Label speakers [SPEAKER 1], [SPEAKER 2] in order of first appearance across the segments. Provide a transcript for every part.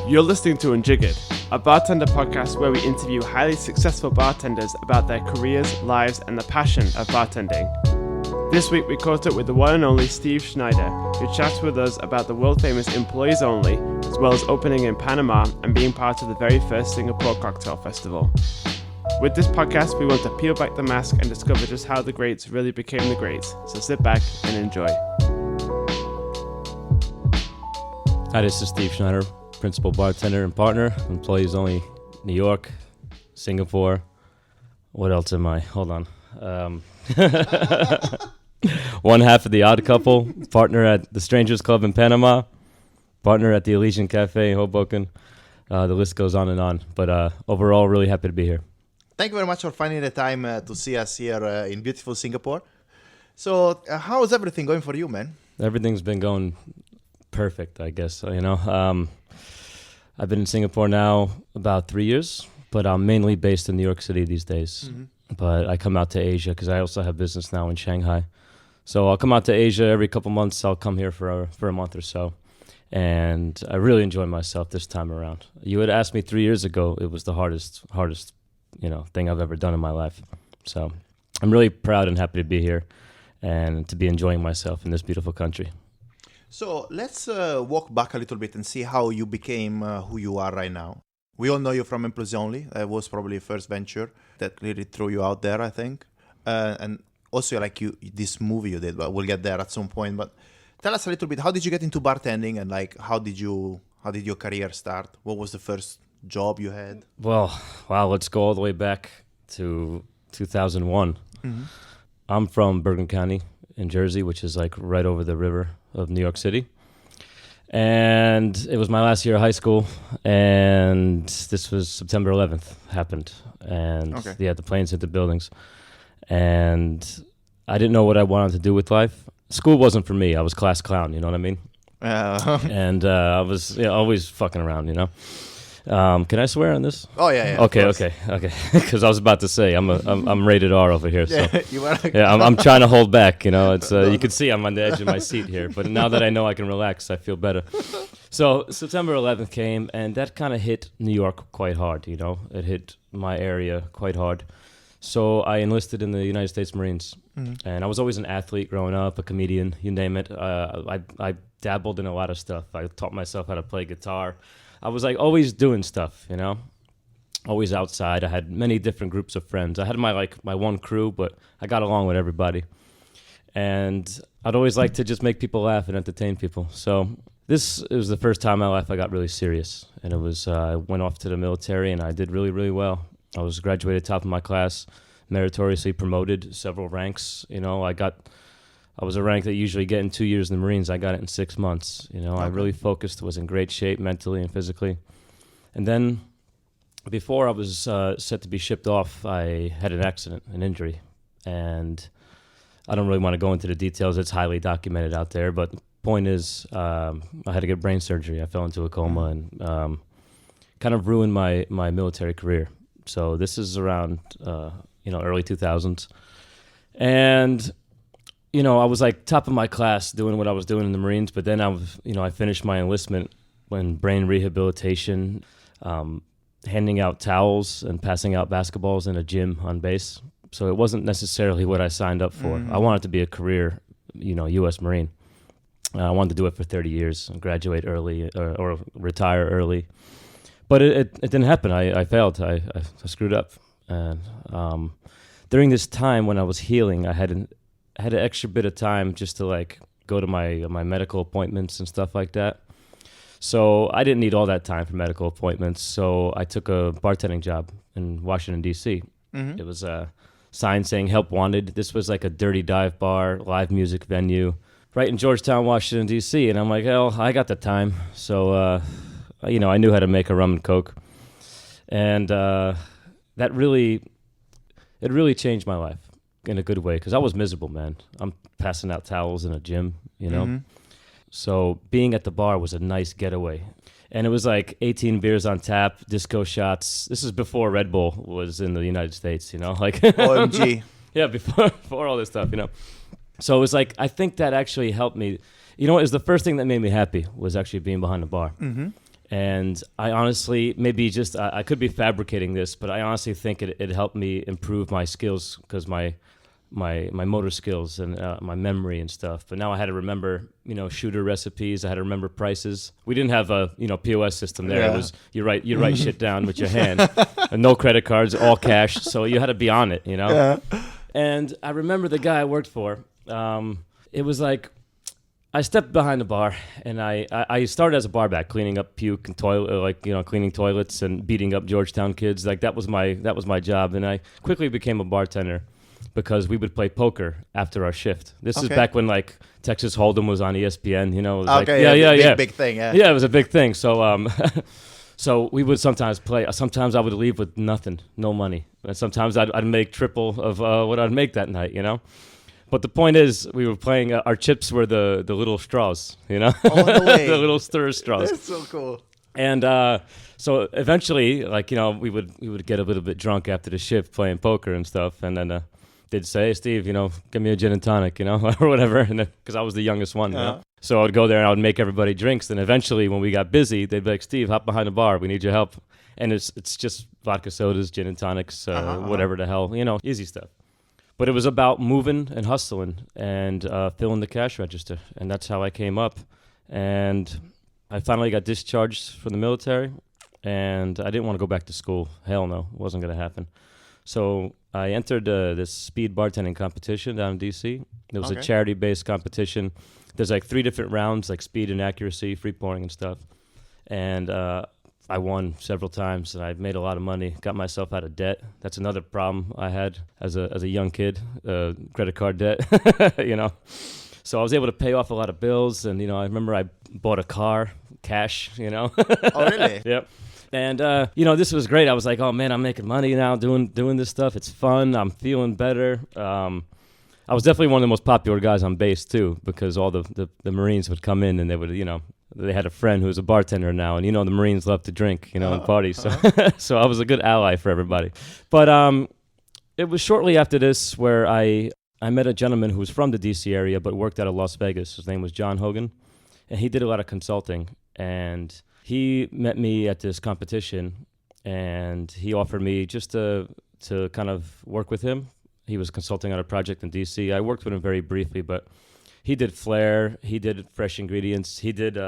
[SPEAKER 1] You're listening to Unjiggered, a bartender podcast where we interview highly successful bartenders about their careers, lives, and the passion of bartending. This week we caught up with the one and only Steve Schneider, who chats with us about the world-famous Employees Only, as well as opening in Panama and being part of the very first Singapore Cocktail Festival. With this podcast, we want to peel back the mask and discover just how the greats really became the greats, so sit back and enjoy.
[SPEAKER 2] Hi, this is Steve Schneider, principal bartender and partner, Employees Only, New York, Singapore. What else am I? Hold on. One half of the Odd Couple, partner at the Strangers Club in Panama, partner at the Elysian Cafe in Hoboken. The list goes on and on. But overall, really happy to be here.
[SPEAKER 3] Thank you very much for finding the time to see us here in beautiful Singapore. So how is everything going for you, man?
[SPEAKER 2] Everything's been going perfect, I guess. I've been in Singapore now about 3 years, but I'm mainly based in New York City these days. Mm-hmm. But I come out to Asia because I also have business now in Shanghai. So I'll come out to Asia every couple months. I'll come here for a month or so. And I really enjoy myself this time around. You had asked me 3 years ago, it was the hardest thing I've ever done in my life. So I'm really proud and happy to be here and to be enjoying myself in this beautiful country.
[SPEAKER 3] So let's walk back a little bit and see how you became who you are right now. We all know you from Employees Only. That was probably your first venture that really threw you out there, I think. And also this movie you did, but we'll get there at some point. But tell us a little bit, how did you get into bartending and how did your career start? What was the first job you had?
[SPEAKER 2] Well, wow, let's go all the way back to 2001. Mm-hmm. I'm from Bergen County in Jersey, which is right over the river of New York City. And it was my last year of high school, and this was September 11th happened. And the planes hit the buildings. And I didn't know what I wanted to do with life. School wasn't for me. I was class clown, you know what I mean? And I was always fucking around, you know? Can I swear on this?
[SPEAKER 3] Oh yeah.
[SPEAKER 2] Okay. Because I was about to say I'm rated R over here. So
[SPEAKER 3] you are.
[SPEAKER 2] I'm trying to hold back. You know, it's you can see I'm on the edge of my seat here. But now that I know I can relax, I feel better. So September 11th came, and that kind of hit New York quite hard. You know, it hit my area quite hard. So I enlisted in the United States Marines, and I was always an athlete growing up, a comedian, you name it. I dabbled in a lot of stuff. I taught myself how to play guitar. I was always doing stuff, you know, always outside. I had many different groups of friends. I had my one crew, but I got along with everybody. And I'd always like to just make people laugh and entertain people. So it was the first time in my life I got really serious. And it was, I went off to the military and I did really, really well. I was graduated top of my class, meritoriously promoted several ranks. You know, I was a rank that you usually get in 2 years in the Marines. I got it in 6 months. You know, I really focused, was in great shape mentally and physically. And then before I was set to be shipped off, I had an accident, an injury. And I don't really want to go into the details. It's highly documented out there. But the point is, I had to get brain surgery. I fell into a coma and kind of ruined my military career. So this is around, early 2000s. And you know, I was top of my class doing what I was doing in the Marines, but then I finished my enlistment when brain rehabilitation, handing out towels and passing out basketballs in a gym on base. So it wasn't necessarily what I signed up for. I wanted to be a career, U.S. Marine. I wanted to do it for 30 years and graduate early or retire early. But it didn't happen. I failed. I screwed up. And during this time when I was healing, I had an extra bit of time just to go to my medical appointments and stuff like that. So I didn't need all that time for medical appointments. So I took a bartending job in Washington, D.C. Mm-hmm. It was a sign saying help wanted. This was a dirty dive bar, live music venue right in Georgetown, Washington, D.C. And I'm I got the time. So, I knew how to make a rum and Coke. And it really changed my life. In a good way, because I was miserable, man. I'm passing out towels in a gym, you know? Mm-hmm. So being at the bar was a nice getaway. And it was 18 beers on tap, disco shots. This is before Red Bull was in the United States, you know?
[SPEAKER 3] OMG.
[SPEAKER 2] Yeah, before all this stuff, you know? So it was I think that actually helped me. You know what, it was the first thing that made me happy was actually being behind the bar. Mm-hmm. And I honestly, maybe just, I could be fabricating this, but I honestly think it helped me improve my skills because my motor skills and my memory and stuff. But now I had to remember, shooter recipes. I had to remember prices. We didn't have a, POS system there.
[SPEAKER 3] Yeah.
[SPEAKER 2] It was, you write shit down with your hand. And no credit cards, all cash. So you had to be on it,
[SPEAKER 3] Yeah.
[SPEAKER 2] And I remember the guy I worked for. It was like, I stepped behind the bar, and I started as a barback, cleaning up puke and toilet, cleaning toilets and beating up Georgetown kids. Like that was my job, and I quickly became a bartender because we would play poker after our shift. This is back when like Texas Hold'em was on ESPN. It was
[SPEAKER 3] big thing. Yeah,
[SPEAKER 2] yeah, it was a big thing. So so we would sometimes play. Sometimes I would leave with nothing, no money, and sometimes I'd make triple of what I'd make that night. But the point is, we were playing. Our chips were the little straws,
[SPEAKER 3] Oh, no way.
[SPEAKER 2] the little stir straws.
[SPEAKER 3] That's so cool.
[SPEAKER 2] And so eventually, we would get a little bit drunk after the shift playing poker and stuff, and then they'd say, hey, Steve, give me a gin and tonic, or whatever, and because I was the youngest one. So I would go there and I would make everybody drinks. And eventually, when we got busy, they'd be like, Steve, hop behind the bar. We need your help. And it's just vodka sodas, gin and tonics, whatever the hell, easy stuff. But it was about moving and hustling and filling the cash register. And that's how I came up. And I finally got discharged from the military. And I didn't want to go back to school. Hell no, it wasn't going to happen. So I entered this speed bartending competition down in D.C. It was a charity-based competition. There's like 3 different rounds, like speed and accuracy, free pouring and stuff. And I won several times, and I made a lot of money, got myself out of debt. That's another problem I had as a young kid, credit card debt, So I was able to pay off a lot of bills, and, I remember I bought a car, cash,
[SPEAKER 3] Oh, really?
[SPEAKER 2] Yep. And, this was great. I was like, oh, man, I'm making money now doing this stuff. It's fun. I'm feeling better. I was definitely one of the most popular guys on base, too, because all the Marines would come in, and they would, they had a friend who was a bartender now, and the Marines love to drink, and party. So, so I was a good ally for everybody. But it was shortly after this where I met a gentleman who was from the D.C. area but worked out of Las Vegas. His name was John Hogan, and he did a lot of consulting. And he met me at this competition, and he offered me just to kind of work with him. He was consulting on a project in D.C. I worked with him very briefly, but he did flair, he did fresh ingredients, he did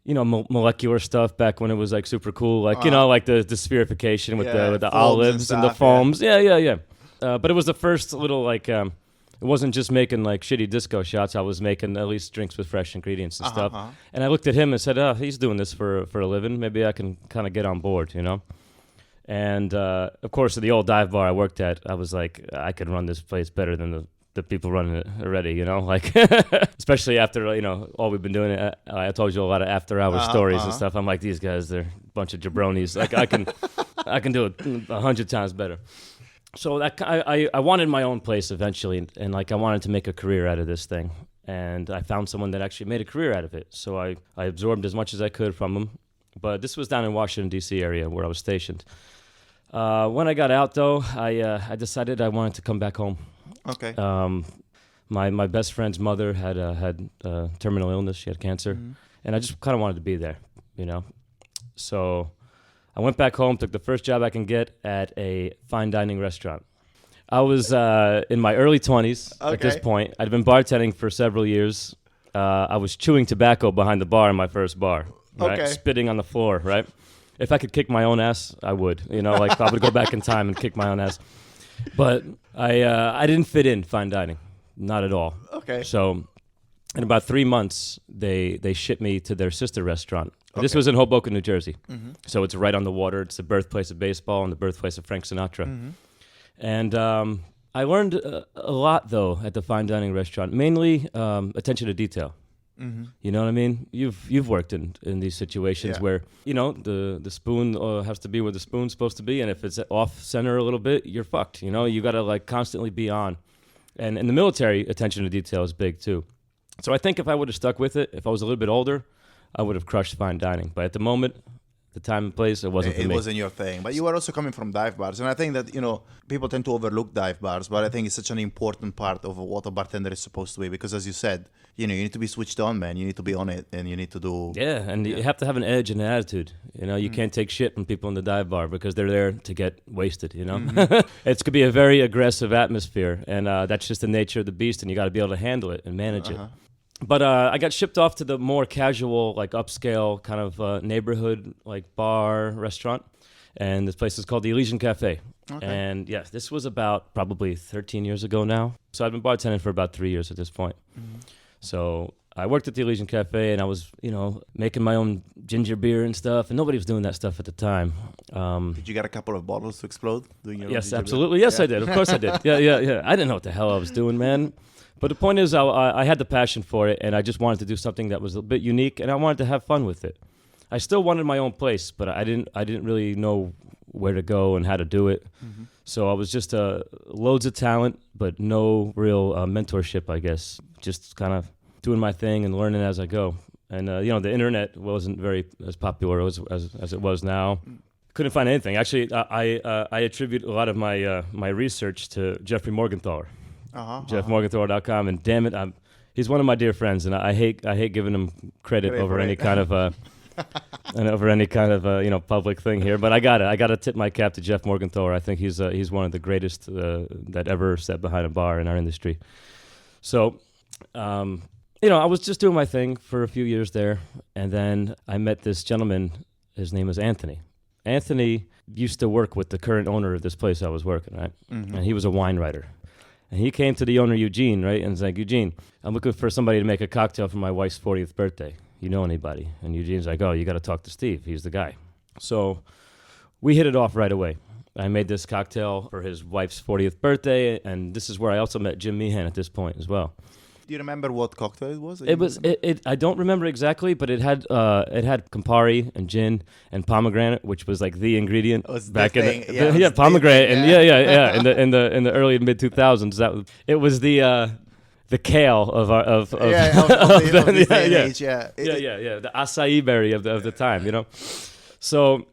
[SPEAKER 2] molecular stuff back when it was like super cool, like like the spherification with the olives and the foams. Yeah. But it was the first little like it wasn't just making like shitty disco shots. I was making at least drinks with fresh ingredients and stuff. And I looked at him and said, "Oh, he's doing this for a living. Maybe I can kind of get on board, And of course, at the old dive bar I worked at, I was like, I could run this place better than the people running it already, like, especially after, all we've been doing. I told you a lot of after-hour stories and stuff. I'm like, these guys, they're a bunch of jabronis. Like, I can do it 100 times better. So I wanted my own place eventually, and like I wanted to make a career out of this thing. And I found someone that actually made a career out of it. So I absorbed as much as I could from him. But this was down in Washington, D.C. area where I was stationed. When I got out, though, I decided I wanted to come back home.
[SPEAKER 3] Okay.
[SPEAKER 2] My best friend's mother had terminal illness. She had cancer, and I just kind of wanted to be there, So I went back home, took the first job I can get at a fine dining restaurant. I was in my early 20s at this point. I'd been bartending for several years. I was chewing tobacco behind the bar in my first bar, right? Spitting on the floor, right? If I could kick my own ass, I would. Like I would go back in time and kick my own ass. But I didn't fit in fine dining, not at all.
[SPEAKER 3] Okay.
[SPEAKER 2] So in about 3 months, they shipped me to their sister restaurant. This was in Hoboken, New Jersey. So it's right on the water. It's the birthplace of baseball and the birthplace of Frank Sinatra. And I learned a lot, though, at the fine dining restaurant, mainly attention to detail. You know what I mean? You've worked in these situations where, the spoon has to be where the spoon's supposed to be, and if it's off center a little bit, you're fucked. You got to like constantly be on. And in the military, attention to detail is big too. So I think if I would have stuck with it, if I was a little bit older, I would have crushed fine dining. But at the moment, the time and place. It wasn't for me.
[SPEAKER 3] It wasn't your thing. But you were also coming from dive bars. And I think that, people tend to overlook dive bars, but I think it's such an important part of what a bartender is supposed to be. Because as you said, you need to be switched on, man. You need to be on it, and you need to do...
[SPEAKER 2] Yeah, and you have to have an edge and an attitude. You can't take shit from people in the dive bar because they're there to get wasted, It could be a very aggressive atmosphere, and that's just the nature of the beast, and you got to be able to handle it and manage it. But I got shipped off to the more casual, like upscale kind of neighborhood, like bar, restaurant. And this place is called the Elysian Cafe.
[SPEAKER 3] Okay.
[SPEAKER 2] And yes, this was about probably 13 years ago now. So I've been bartending for about 3 years at this point. Mm-hmm. So I worked at the Elysian Cafe, and I was, making my own ginger beer and stuff. And nobody was doing that stuff at the time.
[SPEAKER 3] Did you get a couple of bottles to explode? Doing your
[SPEAKER 2] Yes,
[SPEAKER 3] own
[SPEAKER 2] absolutely.
[SPEAKER 3] beer?
[SPEAKER 2] Yes, I did. Of course I did. Yeah. I didn't know what the hell I was doing, man. But the point is, I had the passion for it, and I just wanted to do something that was a bit unique, and I wanted to have fun with it. I still wanted my own place, but I didn't really know where to go and how to do it. Mm-hmm. So I was just loads of talent, but no real mentorship, I guess. Just kind of doing my thing and learning as I go. And the internet wasn't very as popular as it was now. Couldn't find anything. Actually, I attribute a lot of my research to Jeffrey Morgenthaler. JeffMorgenthaler.com, and damn it, he's one of my dear friends, and I hate giving him credit over any kind of public thing here. But I gotta tip my cap to Jeff Morgenthaler. I think he's one of the greatest that ever sat behind a bar in our industry. So, I was just doing my thing for a few years there, and then I met this gentleman. His name is Anthony. Anthony used to work with the current owner of this place I was working at, and he was a wine writer. And he came to the owner, Eugene, right? And was like, Eugene, I'm looking for somebody to make a cocktail for my wife's 40th birthday. You know anybody? And Eugene's like, oh, you got to talk to Steve. He's the guy. So we hit it off right away. I made this cocktail for his wife's 40th birthday, and this is where I also met Jim Meehan at this point as well.
[SPEAKER 3] Do you remember what cocktail it was?
[SPEAKER 2] I don't remember exactly, but it had Campari and gin and pomegranate, which was like the ingredient back in the pomegranate in the early mid 2000s. It was the kale of the acai berry of the time, So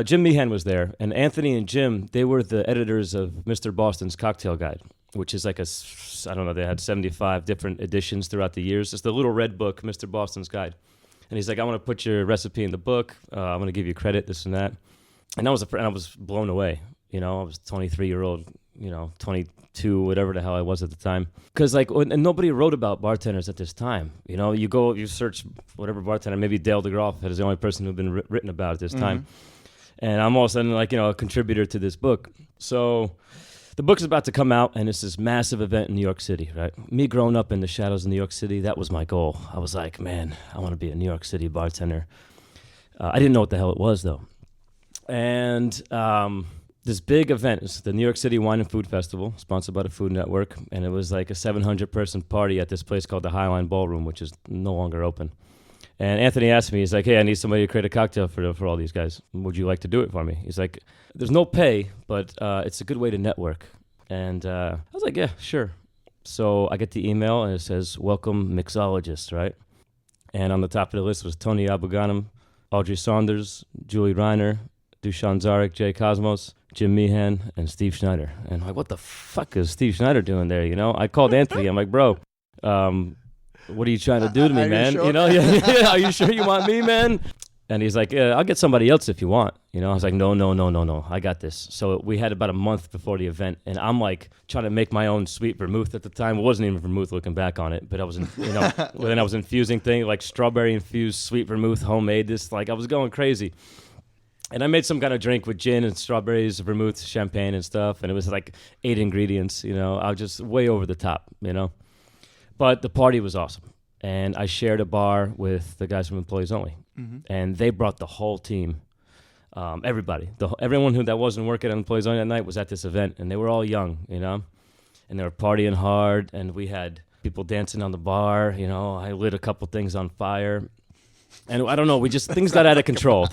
[SPEAKER 2] Jim Meehan was there, and Anthony and Jim, they were the editors of Mr. Boston's Cocktail Guide, which is like they had 75 different editions throughout the years. It's the little red book, Mr. Boston's Guide. And he's like, I want to put your recipe in the book. I'm going to give you credit, this and that. And I was blown away. I was 23-year-old, 22, whatever the hell I was at the time. Because and nobody wrote about bartenders at this time. You search whatever bartender, maybe Dale DeGroff is the only person who'd been written about at this time. And I'm all of a sudden a contributor to this book. So the book's about to come out, and it's this massive event in New York City, right? Me growing up in the shadows of New York City, that was my goal. I was like, man, I want to be a New York City bartender. I didn't know what the hell it was, though. And this big event is the New York City Wine and Food Festival, sponsored by the Food Network, and it was like a 700-person party at this place called the Highline Ballroom, which is no longer open. And Anthony asked me, he's like, hey, I need somebody to create a cocktail for all these guys. Would you like to do it for me? He's like, there's no pay, but it's a good way to network. And I was like, yeah, sure. So I get the email, and it says, welcome mixologists, right? And on the top of the list was Tony Abou-Ganim, Audrey Saunders, Julie Reiner, Dusan Zarek, Jay Cosmos, Jim Meehan, and Steve Schneider. And I'm like, what the fuck is Steve Schneider doing there, I called Anthony. I'm like, bro, what are you trying to do to me, man?
[SPEAKER 3] Sure?
[SPEAKER 2] Are you sure you want me, man? And he's like, yeah, I'll get somebody else if you want. I was like, no, I got this. So we had about a month before the event, and I'm like trying to make my own sweet vermouth at the time. It wasn't even vermouth looking back on it, but I was, then I was infusing things like strawberry infused sweet vermouth, homemade. I was going crazy. And I made some kind of drink with gin and strawberries, vermouth, champagne and stuff, and it was like 8 ingredients. I was just way over the top, But the party was awesome, and I shared a bar with the guys from Employees Only, and they brought the whole team, everybody. Everyone that wasn't working on Employees Only that night was at this event, and they were all young, and they were partying hard, and we had people dancing on the bar. I lit a couple things on fire, and I don't know, things got out of control.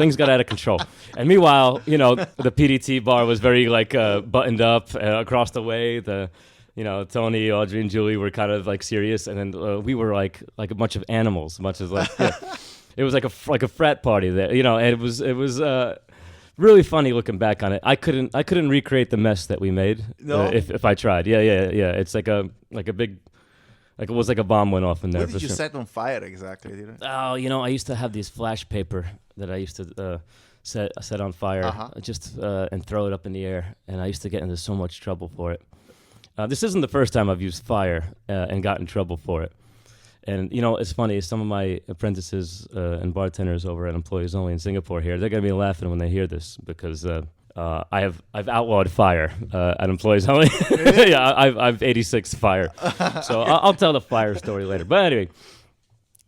[SPEAKER 2] And meanwhile, the PDT bar was very buttoned up across the way. Tony, Audrey, and Julie were kind of serious, and then we were like a bunch of animals, much as It was like a frat party there, you know. And it was really funny looking back on it. I couldn't recreate the mess that we made.
[SPEAKER 3] No?
[SPEAKER 2] If I tried. Yeah. It's like a big, like it was like a bomb went off in there.
[SPEAKER 3] What did you
[SPEAKER 2] sure.
[SPEAKER 3] set on fire exactly? Did it?
[SPEAKER 2] Oh, you know, I used to have these flash paper that I used to set on fire, just and throw it up in the air, and I used to get into so much trouble for it. This isn't the first time I've used fire and got in trouble for it. And you know, it's funny. Some of my apprentices and bartenders over at Employees Only in Singapore here, they're gonna be laughing when they hear this because I've outlawed fire at Employees Only. Yeah, I've 86 fire. So I'll tell the fire story later. But anyway,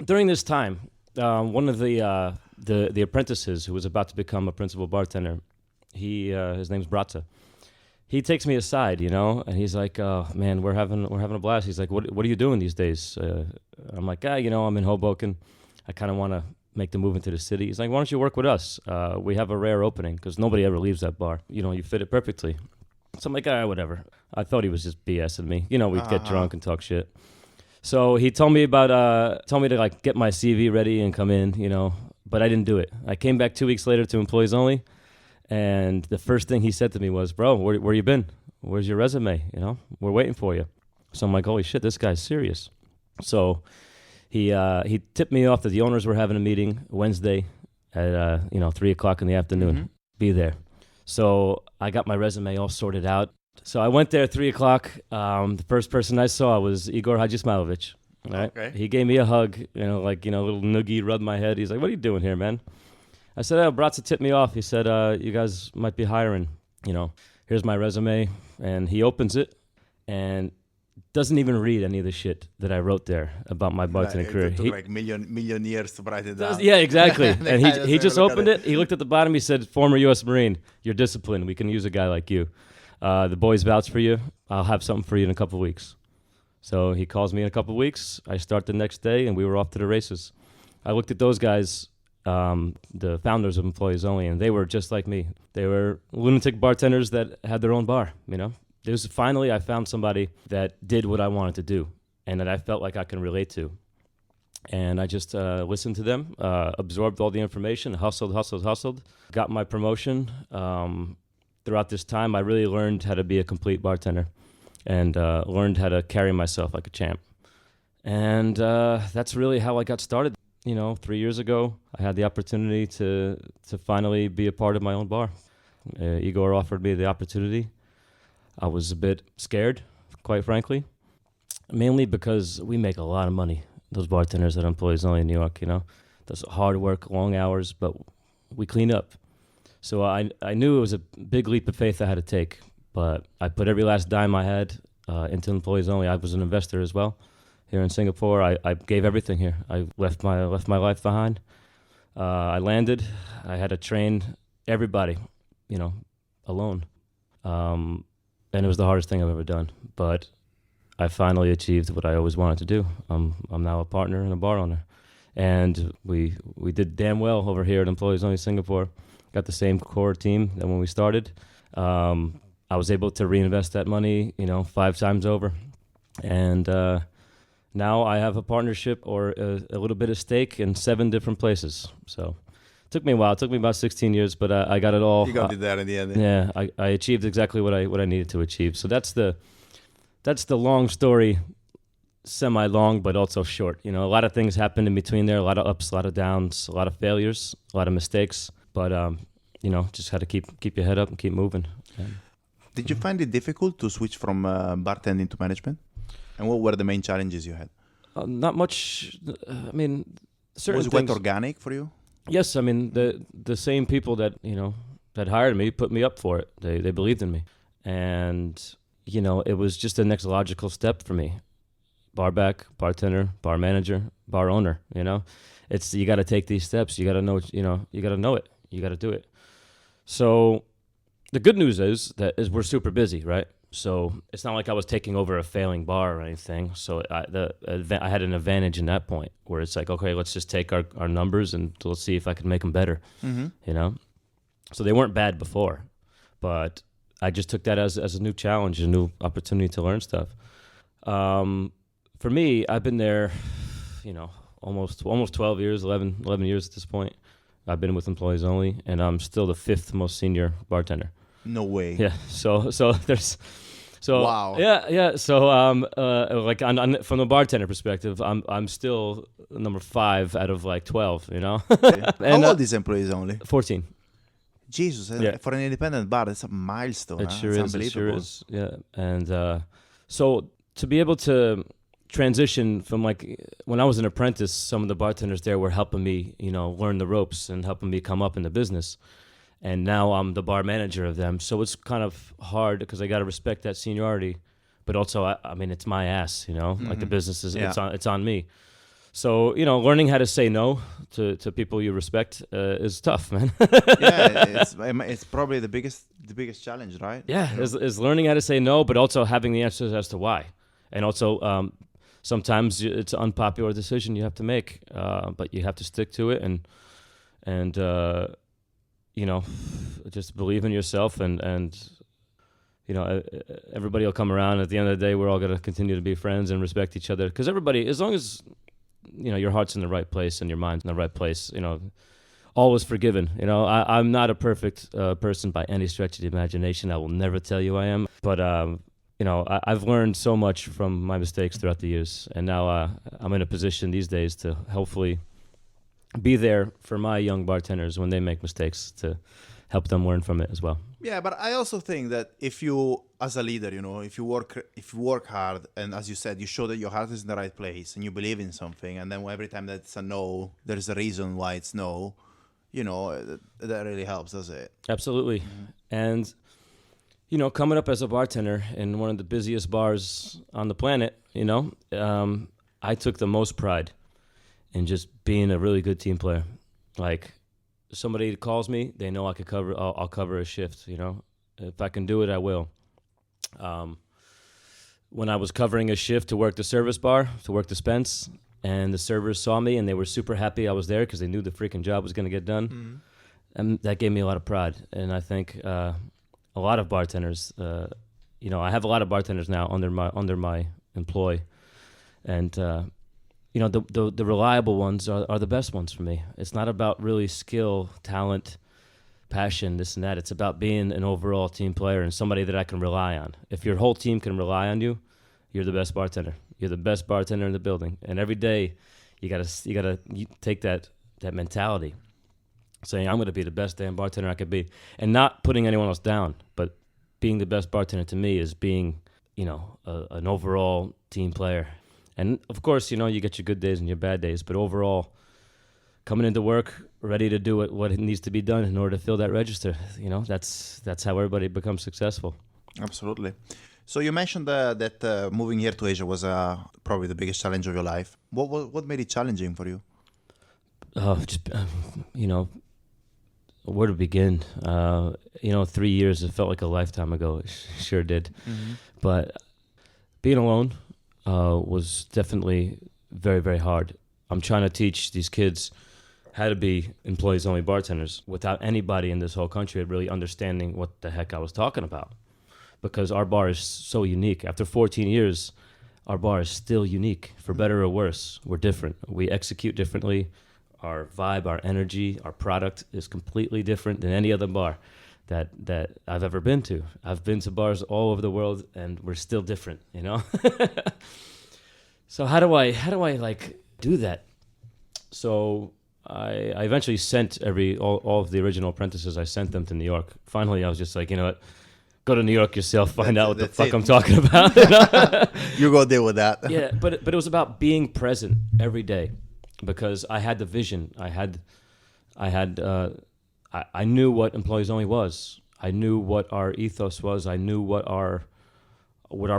[SPEAKER 2] during this time, one of the apprentices who was about to become a principal bartender, his name's Brata. He takes me aside, you know, and he's like, "Oh man, we're having a blast." He's like, "What are you doing these days?" I'm like, you know, I'm in Hoboken. I kind of want to make the move into the city. He's like, "Why don't you work with us? We have a rare opening because nobody ever leaves that bar. You know, you fit it perfectly." So I'm like, whatever. I thought he was just BSing me. You know, we'd get drunk and talk shit. So he told me to like get my CV ready and come in, you know, but I didn't do it. I came back 2 weeks later to Employees Only. And the first thing he said to me was, "Bro, where you been? Where's your resume? You know, we're waiting for you." So I'm like, "Holy shit, this guy's serious." So he tipped me off that the owners were having a meeting Wednesday at 3:00 in the afternoon.
[SPEAKER 3] Mm-hmm.
[SPEAKER 2] Be there. So I got my resume all sorted out. So I went there at 3:00. The first person I saw was Igor Hadjismailovic. Right?
[SPEAKER 3] Okay.
[SPEAKER 2] He gave me a hug, you know, like, you know, a little noogie, rubbed my head. He's like, "What are you doing here, man?" I said, Bratza tipped me off. He said, "You guys might be hiring. You know, here's my resume." And he opens it and doesn't even read any of the shit that I wrote there about my bartending career.
[SPEAKER 3] It took like million years to write it down.
[SPEAKER 2] Yeah, exactly. And he just opened
[SPEAKER 3] it.
[SPEAKER 2] He looked at the bottom. He said, "Former U.S. Marine, you're disciplined. We can use a guy like you. The boys vouch for you. I'll have something for you in a couple of weeks." So he calls me in a couple of weeks. I start the next day, and we were off to the races. I looked at those guys, the founders of Employees Only, and they were just like me. They were lunatic bartenders that had their own bar, you know. Finally, I found somebody that did what I wanted to do and that I felt like I can relate to. And I just listened to them, absorbed all the information, hustled, got my promotion. Throughout this time, I really learned how to be a complete bartender and learned how to carry myself like a champ. And that's really how I got started. You know, 3 years ago, I had the opportunity to finally be a part of my own bar. Igor offered me the opportunity. I was a bit scared, quite frankly, mainly because we make a lot of money, those bartenders at Employees Only in New York, you know. That's hard work, long hours, but we clean up. So I knew it was a big leap of faith I had to take, but I put every last dime I had into Employees Only. I was an investor as well. Here in Singapore, I gave everything here. I left my life behind. I landed. I had to train everybody, you know, alone. And it was the hardest thing I've ever done. But I finally achieved what I always wanted to do. I'm now a partner and a bar owner. And we did damn well over here at Employees Only Singapore. Got the same core team that when we started. I was able to reinvest that money, you know, 5 times over. And now I have a partnership or a little bit of stake in 7 different places. So it took me a while. It took me about 16 years, but I got it all.
[SPEAKER 3] You got it there in the end.
[SPEAKER 2] Yeah, I achieved exactly what I needed to achieve. So that's the long story, semi-long, but also short. You know, a lot of things happened in between there, a lot of ups, a lot of downs, a lot of failures, a lot of mistakes. But, you know, just had to keep your head up and keep moving. Yeah.
[SPEAKER 3] Did you find it difficult to switch from bartending to management? And what were the main challenges you had?
[SPEAKER 2] Not much. I mean, certain
[SPEAKER 3] Was it
[SPEAKER 2] things.
[SPEAKER 3] quite organic for you?
[SPEAKER 2] Yes, I mean the same people that that hired me put me up for it. They believed in me, and you know it was just the next logical step for me. Bar back, bartender, bar manager, bar owner. You know, you got to take these steps. You got to know. You got to know it. You got to do it. So the good news is we're super busy, right? So it's not like I was taking over a failing bar or anything. So I had an advantage in that point where it's like, okay, let's just take our numbers and let's see if I can make them better, you know? So they weren't bad before, but I just took that as a new challenge, a new opportunity to learn stuff. For me, I've been there, almost 12 years, 11 years at this point. I've been with employees only, and I'm still the 5th most senior bartender.
[SPEAKER 3] No way.
[SPEAKER 2] Yeah. So there's. So
[SPEAKER 3] Wow.
[SPEAKER 2] yeah. So like from the bartender perspective, I'm still number 5 out of like 12. You know.
[SPEAKER 3] How old is employees only?
[SPEAKER 2] 14.
[SPEAKER 3] Jesus,
[SPEAKER 2] Yeah.
[SPEAKER 3] for an independent bar, that's a milestone.
[SPEAKER 2] It sure
[SPEAKER 3] It's
[SPEAKER 2] is. It sure
[SPEAKER 3] unbelievable.
[SPEAKER 2] is. Yeah. And so to be able to transition from like when I was an apprentice, some of the bartenders there were helping me, learn the ropes and helping me come up in the business. And now I'm the bar manager of them. So it's kind of hard because I got to respect that seniority. But also, I mean, it's my ass, like the business is, it's on me. So, learning how to say no to people you respect is tough, man.
[SPEAKER 3] Yeah, it's probably the biggest challenge, right?
[SPEAKER 2] Yeah, is learning how to say no, but also having the answers as to why. And also, sometimes it's an unpopular decision you have to make, but you have to stick to it and just believe in yourself and everybody will come around. At the end of the day, we're all going to continue to be friends and respect each other. Because everybody, as long as, your heart's in the right place and your mind's in the right place, all is forgiven. I'm not a perfect person by any stretch of the imagination. I will never tell you I am. But, I've learned so much from my mistakes throughout the years. And now I'm in a position these days to hopefully be there for my young bartenders when they make mistakes to help them learn from it as well.
[SPEAKER 3] Yeah, but I also think that if you, as a leader, if you work hard, and as you said, you show that your heart is in the right place and you believe in something, and then every time that's a no, there's a reason why it's no, that really helps, does it?
[SPEAKER 2] Absolutely. And, coming up as a bartender in one of the busiest bars on the planet, I took the most pride in just being a really good team player. Like, somebody calls me, they know I could cover. I'll cover a shift. If I can do it, I will. When I was covering a shift to work the service bar, to work the Spence, and the servers saw me and they were super happy I was there because they knew the freaking job was going to get done, and that gave me a lot of pride. And I think a lot of bartenders, I have a lot of bartenders now under my employ, and the reliable ones are the best ones for me. It's not about really skill, talent, passion, this and that. It's about being an overall team player and somebody that I can rely on. If your whole team can rely on you, you're the best bartender. You're the best bartender in the building. And every day, you gotta take that mentality, saying I'm gonna be the best damn bartender I could be, and not putting anyone else down. But being the best bartender to me is being, an overall team player. And of course, you get your good days and your bad days, but overall, coming into work ready to do what it needs to be done in order to fill that register. That's how everybody becomes successful.
[SPEAKER 3] Absolutely. So you mentioned that moving here to Asia was probably the biggest challenge of your life. What made it challenging for you?
[SPEAKER 2] Where to begin? 3 years, it felt like a lifetime ago. It sure did. Mm-hmm. But being alone was definitely very, very hard. I'm trying to teach these kids how to be employees-only bartenders without anybody in this whole country really understanding what the heck I was talking about. Because our bar is so unique. After 14 years, our bar is still unique. For better or worse, we're different. We execute differently. Our vibe, our energy, our product is completely different than any other bar that I've ever been to. I've been to bars all over the world, and we're still different, So how do I like do that? So I eventually sent all of the original apprentices. I sent them to New York. Finally, I was just like, you know what? Go to New York yourself. Find out what the fuck I'm talking about.
[SPEAKER 3] You go deal with that.
[SPEAKER 2] Yeah, but it was about being present every day, because I had the vision. I knew what employees only was. I knew what our ethos was. I knew what our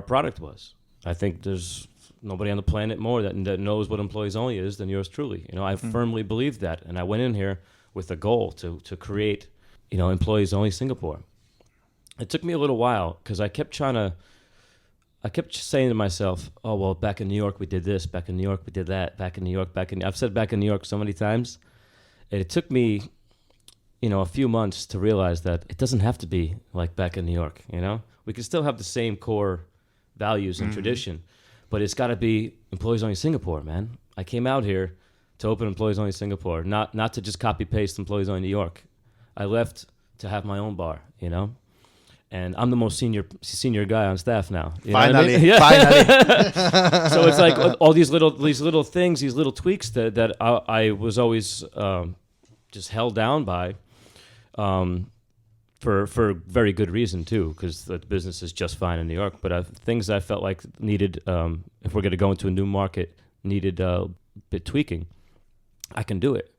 [SPEAKER 2] product was. I think there's nobody on the planet more that knows what employees only is than yours truly. I firmly believe that, and I went in here with a goal to create, employees only Singapore. It took me a little while because I kept saying to myself, oh, well, back in New York we did this, back in New York we did that, I've said back in New York so many times, and it took me, a few months to realize that it doesn't have to be like back in New York, We can still have the same core values and tradition, but it's got to be employees only Singapore, man. I came out here to open Employees Only Singapore, not to just copy paste Employees Only New York. I left to have my own bar, you know. And I'm the most senior guy on staff now. You know what I
[SPEAKER 3] Finally,
[SPEAKER 2] mean? Yeah.
[SPEAKER 3] finally.
[SPEAKER 2] So it's like all these little things, these little tweaks that I was always just held down by, for very good reason too, because the business is just fine in New York. But things I felt like needed, if we're going to go into a new market, needed a bit tweaking. I can do it.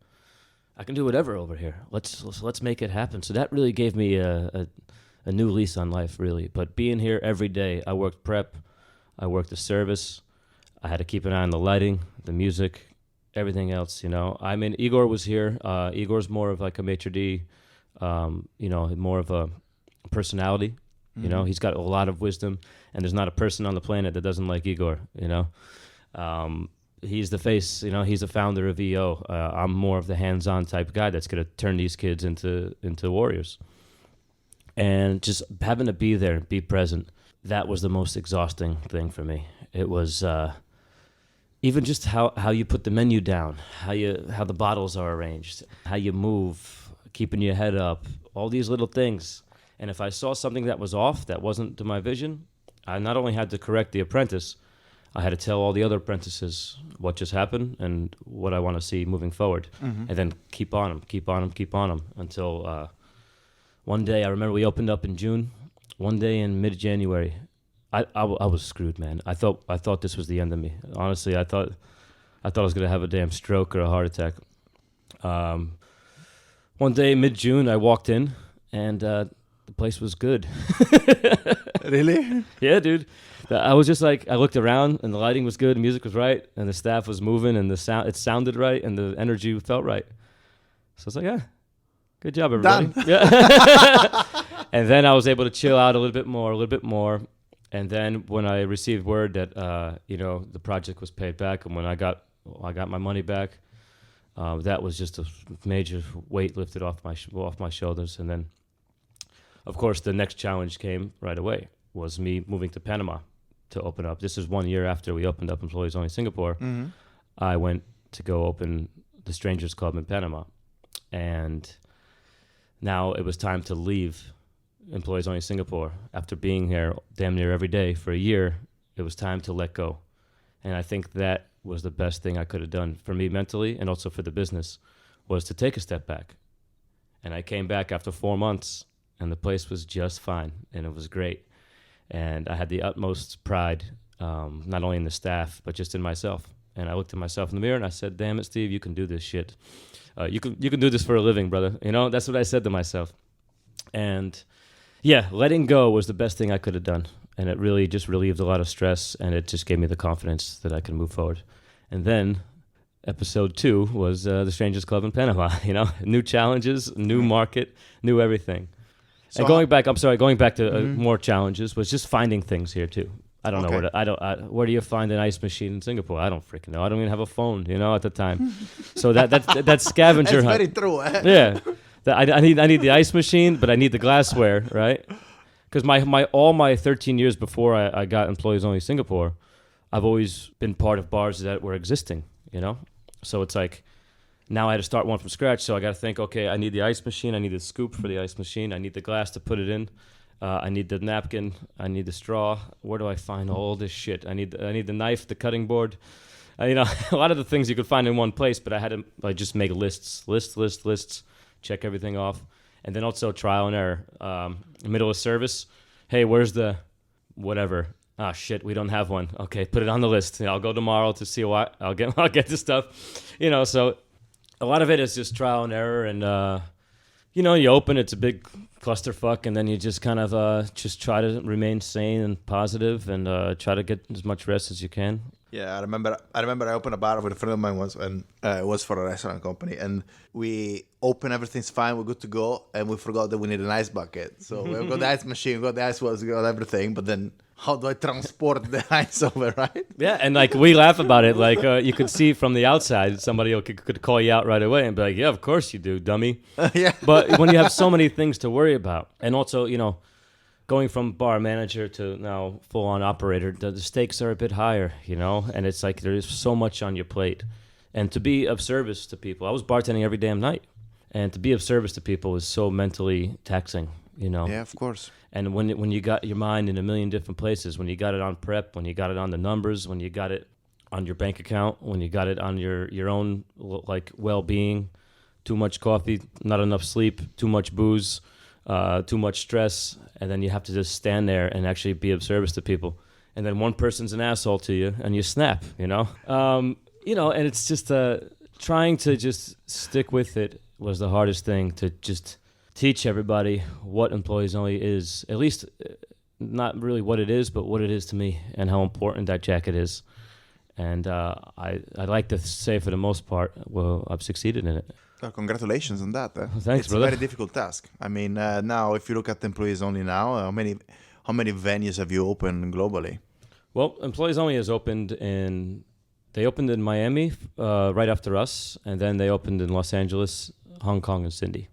[SPEAKER 2] I can do whatever over here. Let's make it happen. So that really gave me a new lease on life, really. But being here every day, I worked prep, I worked the service, I had to keep an eye on the lighting, the music, everything else, you know. I mean, Igor was here. Igor's more of like a maitre d', you know, more of a personality. You know, he's got a lot of wisdom, and there's not a person on the planet that doesn't like Igor, you know. He's the face, you know, he's the founder of EO. I'm more of the hands-on type guy that's going to turn these kids into warriors. And just having to be there, be present, that was the most exhausting thing for me. It was even just how you put the menu down, how the bottles are arranged, how you move, keeping your head up, all these little things. And if I saw something that was off, that wasn't to my vision, I not only had to correct the apprentice, I had to tell all the other apprentices what just happened and what I want to see moving forward. And then keep on them until... one day, I remember we opened up in June. One day in mid-January, I was screwed, man. I thought this was the end of me. Honestly, I thought I was gonna have a damn stroke or a heart attack. One day, mid-June, I walked in, and the place was good.
[SPEAKER 3] Really?
[SPEAKER 2] Yeah, dude. I was just like, I looked around, and the lighting was good, the music was right, and the staff was moving, and it sounded right, and the energy felt right. So I was like, yeah. Good job, everybody.
[SPEAKER 3] Done.
[SPEAKER 2] Yeah. And then I was able to chill out a little bit more. And then when I received word that you know, the project was paid back, and when I got my money back, that was just a major weight lifted off my shoulders. And then, of course, the next challenge came right away. Was me moving to Panama to open up. This is 1 year after we opened up Employees Only Singapore. I went to go open the Strangers Club in Panama, and now it was time to leave Employees Only Singapore. After being here damn near every day for a year, it was time to let go. And I think that was the best thing I could have done for me mentally and also for the business, was to take a step back. And I came back after 4 months, and the place was just fine, and it was great. And I had the utmost pride, not only in the staff, but just in myself. And I looked at myself in the mirror, and I said, damn it, Steve, you can do this shit. You can do this for a living, brother. You know, that's what I said to myself. And yeah, letting go was the best thing I could have done. And it really just relieved a lot of stress, and it just gave me the confidence that I can move forward. And then episode 2 was the Strangers Club in Panama. You know, new challenges, new market, new everything. So and going back to more challenges was just finding things here too. I don't know where do you find an ice machine in Singapore? I don't freaking know. I don't even have a phone, you know, at the time. So that scavenger hunt.
[SPEAKER 3] That's very true.
[SPEAKER 2] Yeah, I need the ice machine, but I need the glassware, right? Because all my 13 years before I got Employees Only Singapore, I've always been part of bars that were existing, you know. So it's like now I had to start one from scratch. So I got to think, okay, I need the ice machine, I need the scoop for the ice machine, I need the glass to put it in. I need the napkin. I need the straw. Where do I find all this shit? I need the knife, the cutting board. You know, a lot of the things you could find in one place, but I had to just make lists, check everything off, and then also trial and error. Middle of service, hey, where's the whatever? Ah, shit, we don't have one. Okay, put it on the list. I'll go tomorrow to see what I'll get the stuff. You know, so a lot of it is just trial and error, and you know, you open, it's a big clusterfuck, and then you just kind of just try to remain sane and positive, and try to get as much rest as you can.
[SPEAKER 3] Yeah, I remember I opened a bar with a friend of mine once, and it was for a restaurant company, and we open, everything's fine, we're good to go, and we forgot that we need an ice bucket. So we've got the ice machine, we've got the ice walls, we got everything, but then how do I transport the ice over, right?
[SPEAKER 2] Yeah, and like we laugh about it, like you could see from the outside, somebody could call you out right away and be like, yeah, of course you do, dummy.
[SPEAKER 3] Yeah.
[SPEAKER 2] But when you have so many things to worry about, and also, you know, going from bar manager to now full-on operator, the stakes are a bit higher, you know, and it's like there's so much on your plate. And to be of service to people, I was bartending every damn night. And to be of service to people is so mentally taxing, you know.
[SPEAKER 3] Yeah, of course.
[SPEAKER 2] And when you got your mind in a million different places, when you got it on prep, when you got it on the numbers, when you got it on your bank account, when you got it on your own like well-being, too much coffee, not enough sleep, too much booze, too much stress, and then you have to just stand there and actually be of service to people. And then one person's an asshole to you, and you snap, you know. And it's just trying to just stick with it was the hardest thing, to just teach everybody what employees only is, at least not really what it is, but what it is to me and how important that jacket is. And I'd like to say for the most part, well, I've succeeded in it.
[SPEAKER 3] Congratulations on that.
[SPEAKER 2] Thanks,
[SPEAKER 3] it's
[SPEAKER 2] brother.
[SPEAKER 3] a very difficult task. I mean, now if you look at employees only now, how many venues have you opened globally?
[SPEAKER 2] Well, Employees Only has opened they opened in Miami right after us, and then they opened in Los Angeles, Hong Kong, and Sydney.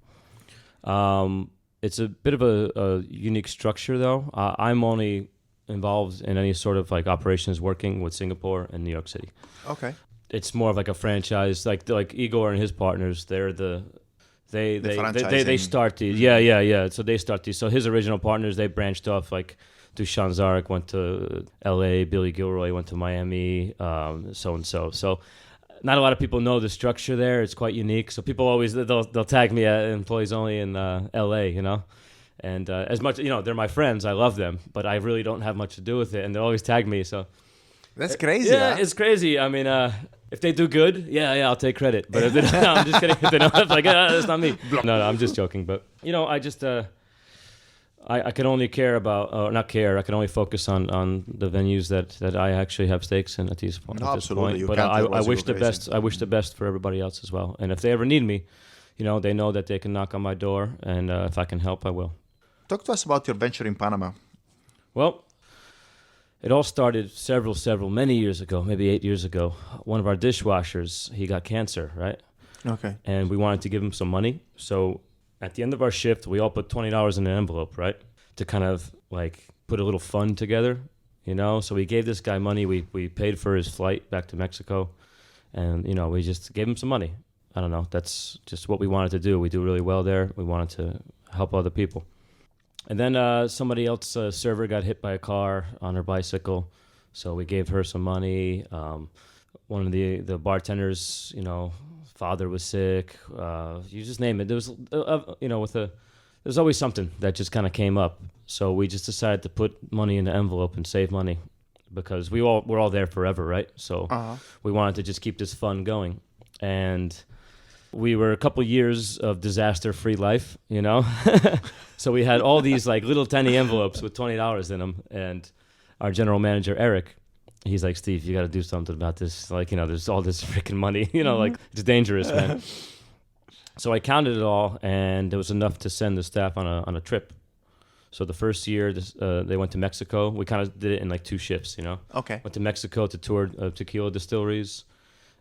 [SPEAKER 2] It's a bit of a unique structure, though. I'm only involved in any sort of like operations working with Singapore and New York City.
[SPEAKER 3] Okay.
[SPEAKER 2] It's more of like a franchise, like Igor and his partners. They're they start these. Yeah. So they start these. So his original partners, they branched off, like Dushan Zarek went to L.A., Billy Gilroy went to Miami, so and so. So not a lot of people know the structure there. It's quite unique. So people always they'll tag me at Employees Only in L.A. You know. And as much, they're my friends. I love them, but I really don't have much to do with it. And they always tag me. So
[SPEAKER 3] that's crazy.
[SPEAKER 2] Yeah, it's crazy. I mean, if they do good, yeah, I'll take credit. But if they don't, I'm just kidding. If they don't, it's like, that's not me. No, I'm just joking. But I just I can only care about, not care. I can only focus on the venues that I actually have stakes in at this point.
[SPEAKER 3] No, absolutely.
[SPEAKER 2] But I wish the best. I wish the best for everybody else as well. And if they ever need me, they know that they can knock on my door, and if I can help, I will.
[SPEAKER 3] Talk to us about your venture in Panama.
[SPEAKER 2] Well, it all started many years ago, maybe 8 years ago. One of our dishwashers, he got cancer, right?
[SPEAKER 3] Okay.
[SPEAKER 2] And we wanted to give him some money. So at the end of our shift, we all put $20 in an envelope, right? To kind of like put a little fund together, So we gave this guy money. We paid for his flight back to Mexico. And, we just gave him some money. I don't know. That's just what we wanted to do. We do really well there. We wanted to help other people. And then somebody else, a server, got hit by a car on her bicycle, so we gave her some money. One of the bartenders, father was sick. You just name it. There was, there's always something that just kind of came up. So we just decided to put money in the envelope and save money, because we're all there forever, right? So we wanted to just keep this fund going, and we were a couple years of disaster-free life, So we had all these like little tiny envelopes with $20 in them, and our general manager Eric, he's like, Steve, you got to do something about this. Like, there's all this freaking money, like it's dangerous, man. So I counted it all, and there was enough to send the staff on a trip. So the first year, they went to Mexico. We kind of did it in like 2 shifts,
[SPEAKER 3] Okay.
[SPEAKER 2] Went to Mexico to tour tequila distilleries.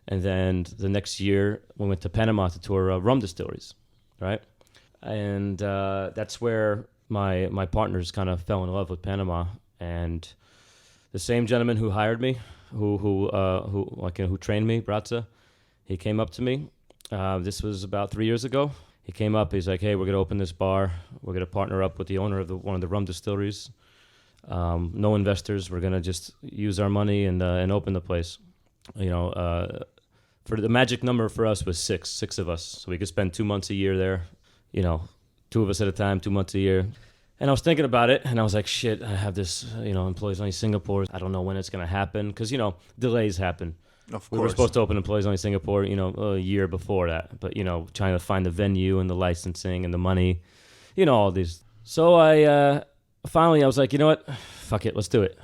[SPEAKER 2] And then the next year, we went to Panama to tour rum distilleries, right? And that's where my partners kind of fell in love with Panama. And the same gentleman who hired me, who trained me, Bratza, he came up to me. This was about 3 years ago. He came up. He's like, "Hey, we're gonna open this bar. We're gonna partner up with the owner of one of the rum distilleries. No investors. We're gonna just use our money and open the place." For the magic number for us was six of us. So we could spend 2 months a year there, 2 of us at a time, 2 months a year. And I was thinking about it, and I was like, shit, I have this, Employees Only Singapore. I don't know when it's going to happen, because, delays happen.
[SPEAKER 3] Of course.
[SPEAKER 2] We were supposed to open Employees Only Singapore, a year before that. But, trying to find the venue and the licensing and the money, all these. So finally I was like, you know what? Fuck it, let's do it.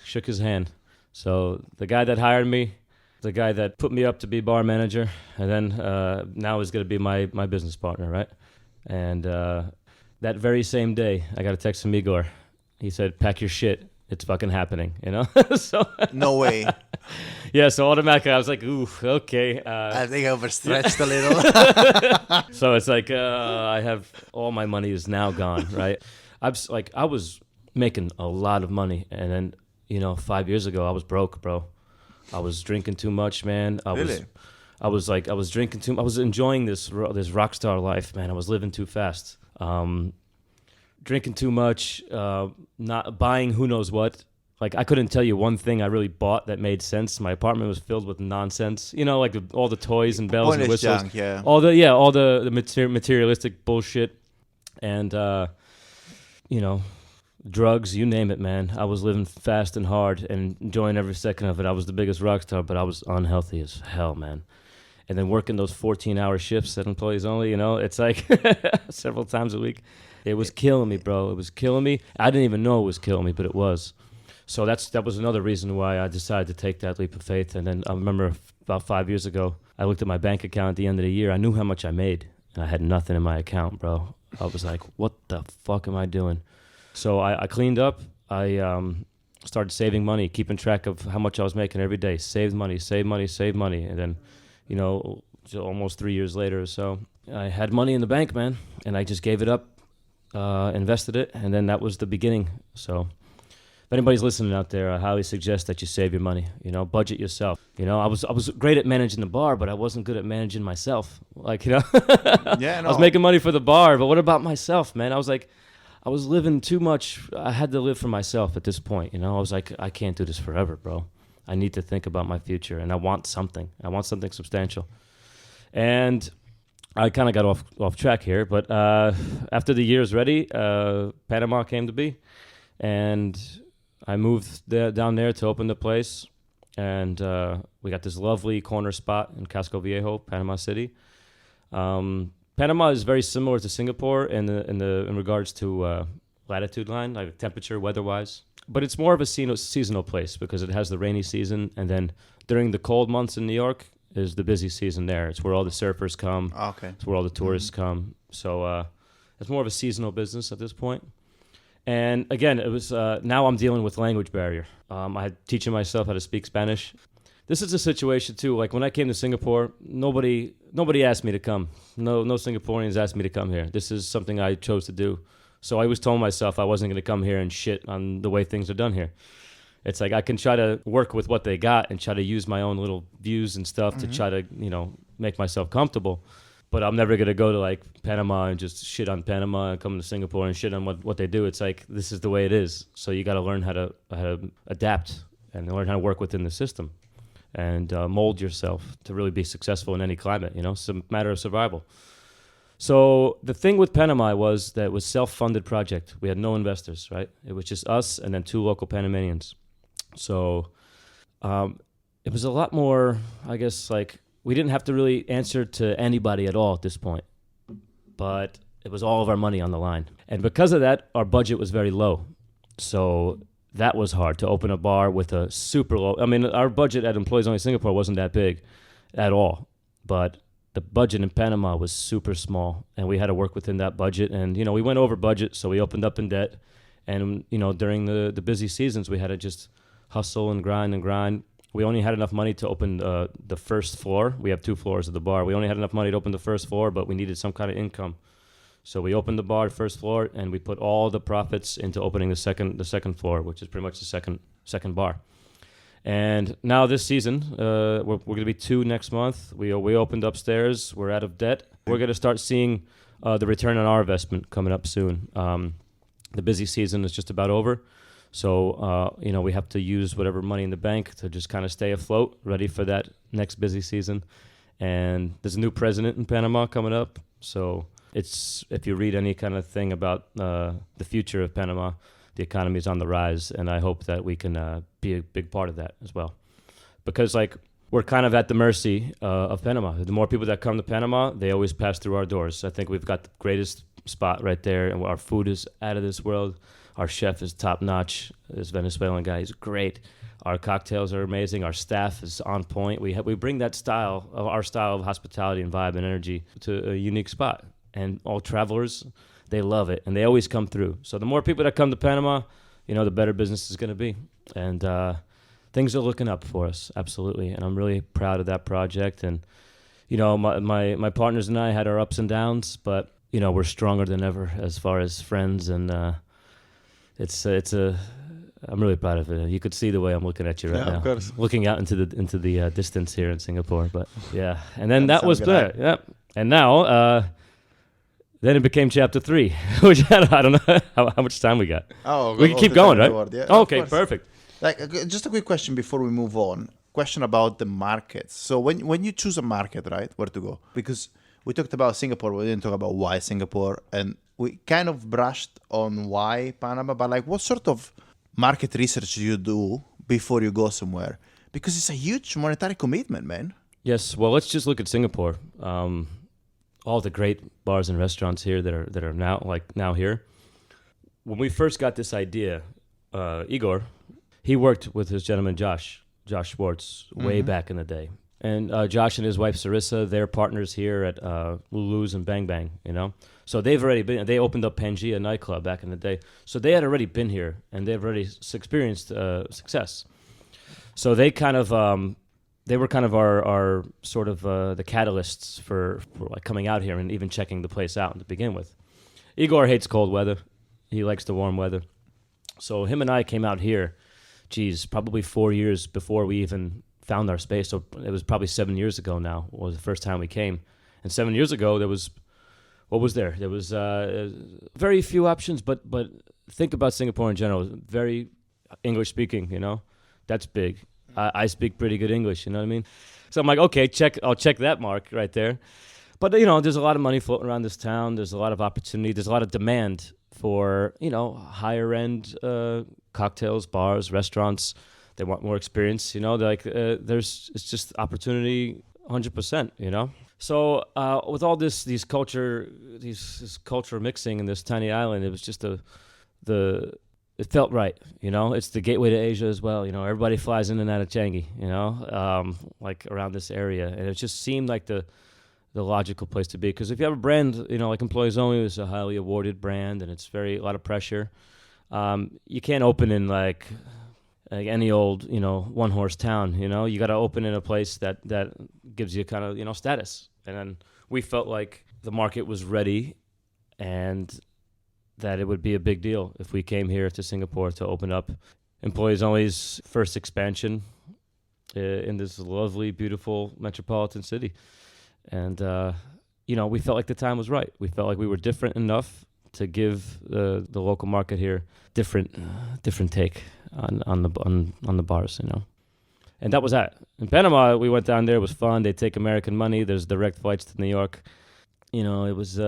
[SPEAKER 2] Shook his hand. So the guy that hired me, the guy that put me up to be bar manager, and then now is going to be my business partner, right? And that very same day, I got a text from Igor. He said, "Pack your shit. It's fucking happening," So
[SPEAKER 3] No way.
[SPEAKER 2] Yeah, so automatically I was like, ooh, okay.
[SPEAKER 3] I think I overstretched a little.
[SPEAKER 2] So it's like I have all my money is now gone, right? I was making a lot of money, and then 5 years ago I was broke, bro. I was drinking too much, man.
[SPEAKER 3] Really?
[SPEAKER 2] I was drinking too. I was enjoying this rock star life, man. I was living too fast, drinking too much, not buying who knows what. Like, I couldn't tell you one thing I really bought that made sense. My apartment was filled with nonsense. You know, like all the toys and bells and whistles.
[SPEAKER 3] Junk, yeah.
[SPEAKER 2] All the materialistic bullshit. And, you know, drugs, you name it, man. I was living fast and hard and enjoying every second of it. I was the biggest rock star, but I was unhealthy as hell, man. And then working those 14-hour shifts at Employees Only, you know, it's like several times a week. It was killing me, bro. It was killing me. I didn't even know it was killing me, but it was. So that was another reason why I decided to take that leap of faith. And then I remember about 5 years ago, I looked at my bank account at the end of the year. I knew how much I made, and I had nothing in my account, bro. I was like, what the fuck am I doing? So I cleaned up. I started saving money, keeping track of how much I was making every day. Saved money. And then, you know, almost 3 years later or so, I had money in the bank, man, and I just gave it up, invested it, and then that was the beginning. So if anybody's listening out there, I highly suggest that you save your money. You know, budget yourself. You know, I was great at managing the bar, but I wasn't good at managing myself. Like, you know,
[SPEAKER 3] Yeah, no.
[SPEAKER 2] I was making money for the bar, but what about myself, man? I was like, I was living too much. I had to live for myself at this point. You know, I was like, I can't do this forever, bro. I need to think about my future, and I want something. I want something substantial. And I kind of got off track here, but after the year's ready, Panama came to be, and I moved down there to open the place, and we got this lovely corner spot in Casco Viejo, Panama City. Panama is very similar to Singapore in regards to latitude line, like temperature, weather-wise. But it's more of a seasonal place because it has the rainy season, and then during the cold months in New York is the busy season there. It's where all the surfers come.
[SPEAKER 3] Okay.
[SPEAKER 2] It's where all the tourists come. So it's more of a seasonal business at this point. And again, it was now I'm dealing with language barrier. I had teaching myself how to speak Spanish. This is a situation too. Like when I came to Singapore, nobody asked me to come. No Singaporeans asked me to come here. This is something I chose to do. So I was telling myself I wasn't going to come here and shit on the way things are done here. It's like I can try to work with what they got and try to use my own little views and stuff to try to, you know, make myself comfortable. But I'm never going to go to like Panama and just shit on Panama and come to Singapore and shit on what they do. It's like this is the way it is. So you got to learn how to adapt and learn how to work within the system and mold yourself to really be successful in any climate. You know, it's a matter of survival. So the thing with Panama was that it was self-funded project. We had no investors, right? It was just us and then 2 local Panamanians. So it was a lot more, I guess, like we didn't have to really answer to anybody at all at this point. But it was all of our money on the line. And because of that, our budget was very low. So that was hard to open a bar with a super low. I mean, our budget at Employees Only Singapore wasn't that big at all. But the budget in Panama was super small, and we had to work within that budget. And, you know, we went over budget, so we opened up in debt. And, you know, during the busy seasons, we had to just hustle and grind. We only had enough money to open the first floor. We have 2 floors of the bar. We only had enough money to open the first floor, but we needed some kind of income. So we opened the bar, first floor, and we put all the profits into opening the second floor, which is pretty much the second bar. And now this season, we're going to be 2 next month. We opened upstairs. We're out of debt. We're going to start seeing the return on our investment coming up soon. The busy season is just about over. So, you know, we have to use whatever money in the bank to just kind of stay afloat, ready for that next busy season. And there's a new president in Panama coming up. So it's if you read any kind of thing about the future of Panama, the economy is on the rise, and I hope that we can be a big part of that as well. Because, like, we're kind of at the mercy of Panama. The more people that come to Panama, they always pass through our doors. I think we've got the greatest spot right there, and our food is out of this world. Our chef is top-notch. This Venezuelan guy is great. Our cocktails are amazing. Our staff is on point. We bring that style, our style of hospitality and vibe and energy to a unique spot. And all travelers, they love it, and they always come through. So the more people that come to Panama, you know, the better business is going to be. And things are looking up for us, absolutely. And I'm really proud of that project. And, you know, my partners and I had our ups and downs, but, you know, we're stronger than ever as far as friends. And it's a I'm really proud of it. You could see the way I'm looking at you right now.
[SPEAKER 3] Of course.
[SPEAKER 2] Looking out into the distance here in Singapore. But yeah, and then that was
[SPEAKER 3] sounds
[SPEAKER 2] there.
[SPEAKER 3] good.
[SPEAKER 2] Yep. And now, then it became chapter 3, which I don't know how much time we got.
[SPEAKER 3] Oh,
[SPEAKER 2] We can keep going, right?
[SPEAKER 3] Yeah,
[SPEAKER 2] Okay,
[SPEAKER 3] of course.
[SPEAKER 2] perfect.
[SPEAKER 3] Like, just a quick question before we move on. Question about the markets. So when you choose a market, right, where to go? Because we talked about Singapore, we didn't talk about why Singapore, and we kind of brushed on why Panama. But like, what sort of market research do you do before you go somewhere? Because it's a huge monetary commitment, man.
[SPEAKER 2] Yes. Well, let's just look at Singapore. All the great bars and restaurants here that are now here. When we first got this idea, Igor, he worked with his gentleman Josh Schwartz way back in the day. And Josh and his wife Sarissa, they're partners here at Lulu's and Bang Bang, you know. So they opened up Pangea nightclub back in the day. So they had already been here and they've already experienced success. So they kind of they were kind of our sort of the catalysts for like coming out here and even checking the place out to begin with. Igor hates cold weather. He likes the warm weather. So him and I came out here, probably 4 years before we even found our space. So it was probably 7 years ago now was the first time we came. And 7 years ago, what was there? There was very few options, but think about Singapore in general. Very English speaking, you know. That's big. I speak pretty good English, you know what I mean? So I'm like, okay, I'll check that mark right there. But, you know, there's a lot of money floating around this town. There's a lot of opportunity. There's a lot of demand for, you know, higher-end cocktails, bars, restaurants. They want more experience, you know. Like, it's just opportunity 100%, you know. So with all this culture mixing in this tiny island, it was just it felt right, you know. It's the gateway to Asia as well, you know. Everybody flies in and out of Changi, you know, like around this area, and it just seemed like the logical place to be. Because if you have a brand, you know, like Employees Only is a highly awarded brand, and it's a lot of pressure. You can't open in like any old, you know, one-horse town, you know. You got to open in a place that gives you kind of, you know, status. And then we felt like the market was ready and that it would be a big deal if we came here to Singapore to open up Employees Only's first expansion in this lovely, beautiful metropolitan city. And, you know, we felt like the time was right. We felt like we were different enough to give the local market here different take on the bars, you know. And that was that. In Panama, we went down there. It was fun. They take American money. There's direct flights to New York. You know, it was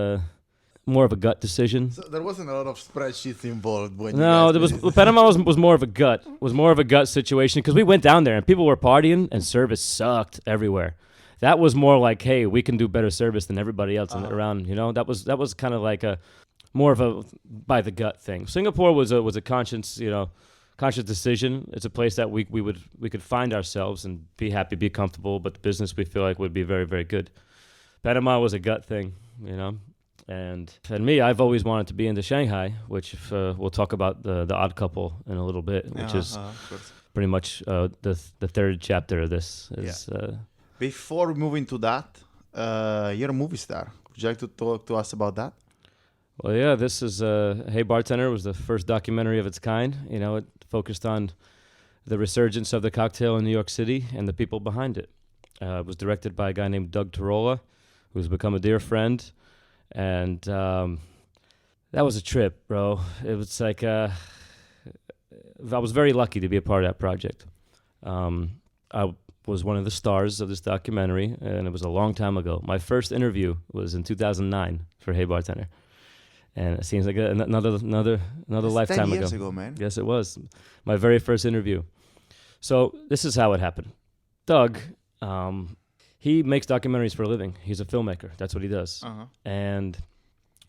[SPEAKER 2] more of a gut decision.
[SPEAKER 3] So there wasn't a lot of spreadsheets involved when
[SPEAKER 2] No, Panama was more of a gut. Was more of a gut situation because we went down there and people were partying and service sucked everywhere. That was more like, hey, we can do better service than everybody else around. You know, that was kind of like more of a by the gut thing. Singapore was a conscious decision. It's a place that we could find ourselves and be happy, be comfortable, but the business we feel like would be very, very good. Panama was a gut thing, you know. And me, I've always wanted to be into Shanghai, which we'll talk about the Odd Couple in a little bit, which is pretty much the third chapter of this.
[SPEAKER 3] Before we move into that, you're a movie star. Would you like to talk to us about that?
[SPEAKER 2] Well, yeah, this is Hey Bartender was the first documentary of its kind. You know, it focused on the resurgence of the cocktail in New York City and the people behind it. It was directed by a guy named Doug Tarola, who's become a dear friend. And that was a trip, bro. It was like I was very lucky to be a part of that project. I was one of the stars of this documentary, and it was a long time ago. My first interview was in 2009 for Hey Bartender. And it seems like another lifetime
[SPEAKER 3] 10 years ago, man.
[SPEAKER 2] Yes, it was. My very first interview. So this is how it happened. Doug, he makes documentaries for a living. He's a filmmaker. That's what he does. And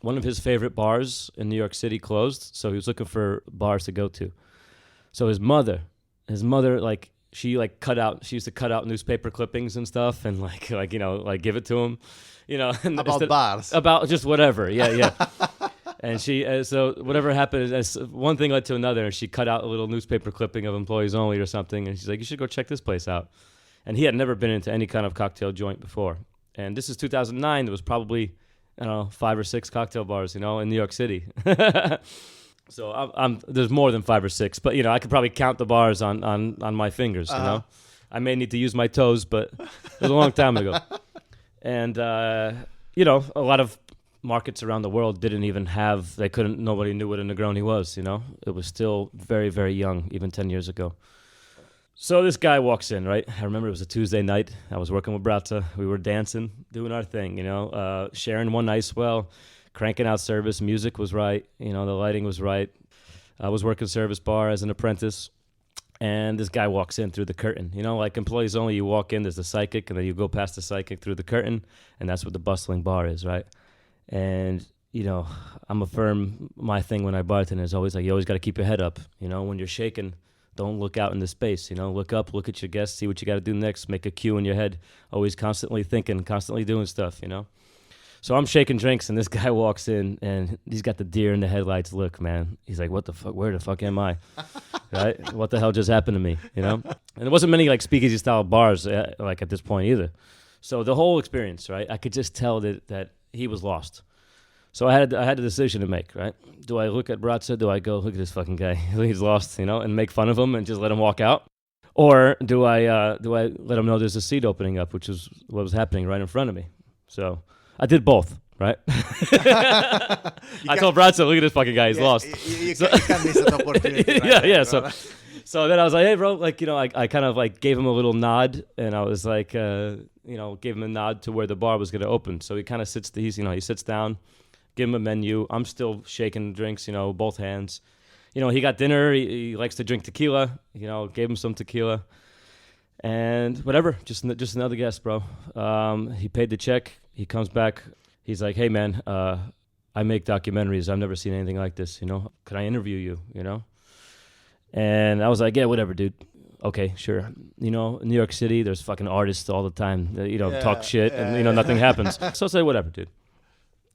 [SPEAKER 2] one of his favorite bars in New York City closed, so he was looking for bars to go to. So his mother, like, she used to cut out newspaper clippings and stuff and like you know, like give it to him, you know.
[SPEAKER 3] About bars.
[SPEAKER 2] About just whatever, yeah. And she, so whatever happened, as one thing led to another, and she cut out a little newspaper clipping of Employees Only or something, and she's like, you should go check this place out. And he had never been into any kind of cocktail joint before. And this is 2009. There was probably, I don't know, 5 or 6 cocktail bars, you know, in New York City. So there's more than 5 or 6, but I could probably count the bars on my fingers. I may need to use my toes, but it was a long time ago. And a lot of markets around the world didn't even have. Nobody knew what a Negroni was. It was still very, very young, even 10 years ago. So this guy walks in, right? I remember it was a Tuesday night. I was working with Bratza. We were dancing, doing our thing, sharing one ice well, cranking out service. Music was right. The lighting was right. I was working service bar as an apprentice. And this guy walks in through the curtain. Like employees only, you walk in, there's the psychic, and then you go past the psychic through the curtain, and that's what the bustling bar is, right? And, I'm a firm, my thing when I bartend is always like, you always got to keep your head up. When you're shaking, don't look out into space, look up, look at your guests, see what you got to do next, make a cue in your head, always constantly thinking, constantly doing stuff, So I'm shaking drinks, and this guy walks in, and he's got the deer in the headlights look, man. He's like, what the fuck, where the fuck am I? Right? What the hell just happened to me, And there wasn't many, like, speakeasy-style bars, like, at this point either. So the whole experience, right, I could just tell that he was lost. So I had a decision to make, right? Do I look at Bratza? Do I go, look at this fucking guy, he's lost, and make fun of him and just let him walk out? Or do I let him know there's a seat opening up, which is what was happening right in front of me? So I did both, right? I told Bratza, look at this fucking guy, he's lost.
[SPEAKER 3] You can't miss an opportunity. Right?
[SPEAKER 2] Yeah. So then I was like, hey, bro, like, I kind of like gave him a little nod, and I was like, gave him a nod to where the bar was going to open. So he kind of sits down. Give him a menu. I'm still shaking drinks, both hands. He got dinner. He likes to drink tequila. Gave him some tequila. And whatever, just another guest, bro. He paid the check. He comes back. He's like, hey, man, I make documentaries. I've never seen anything like this, Could I interview you, And I was like, yeah, whatever, dude. Okay, sure. In New York City, there's fucking artists all the time that, talk shit and, nothing happens. So I say, whatever, dude.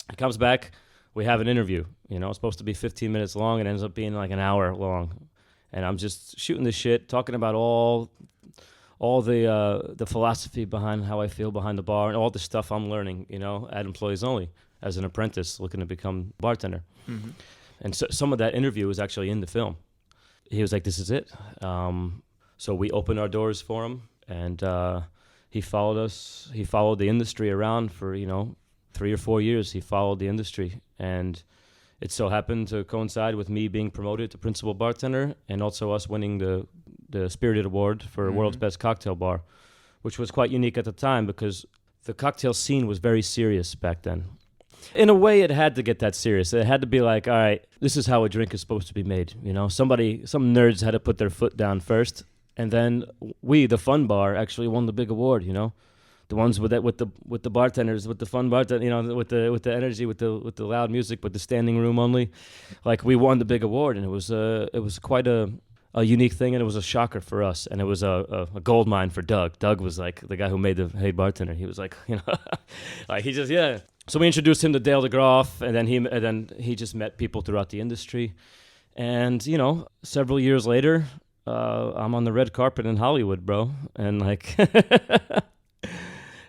[SPEAKER 2] He comes back, we have an interview, it's supposed to be 15 minutes long, it ends up being like an hour long. And I'm just shooting the shit, talking about all the philosophy behind how I feel behind the bar and all the stuff I'm learning, at Employees Only as an apprentice looking to become a bartender. Mm-hmm. And so some of that interview was actually in the film. He was like, this is it. So we opened our doors for him, and he followed us. He followed the industry around for, 3 or 4 years. He followed the industry, and it so happened to coincide with me being promoted to principal bartender and also us winning the Spirited Award for World's Best Cocktail Bar, which was quite unique at the time because the cocktail scene was very serious back then. In a way, it had to get that serious. It had to be like, all right, this is how a drink is supposed to be made. Some nerds had to put their foot down first, and then we, the fun bar, actually won the big award. The ones with the bartenders, with the fun bartender, with the energy, with the loud music, with the standing room only, like we won the big award, and it was quite a unique thing, and it was a shocker for us, and it was a gold mine for Doug. Doug was like the guy who made the Hey Bartender. He was like, like he just So we introduced him to Dale DeGroff, and then he just met people throughout the industry, and several years later, I'm on the red carpet in Hollywood, bro, and like.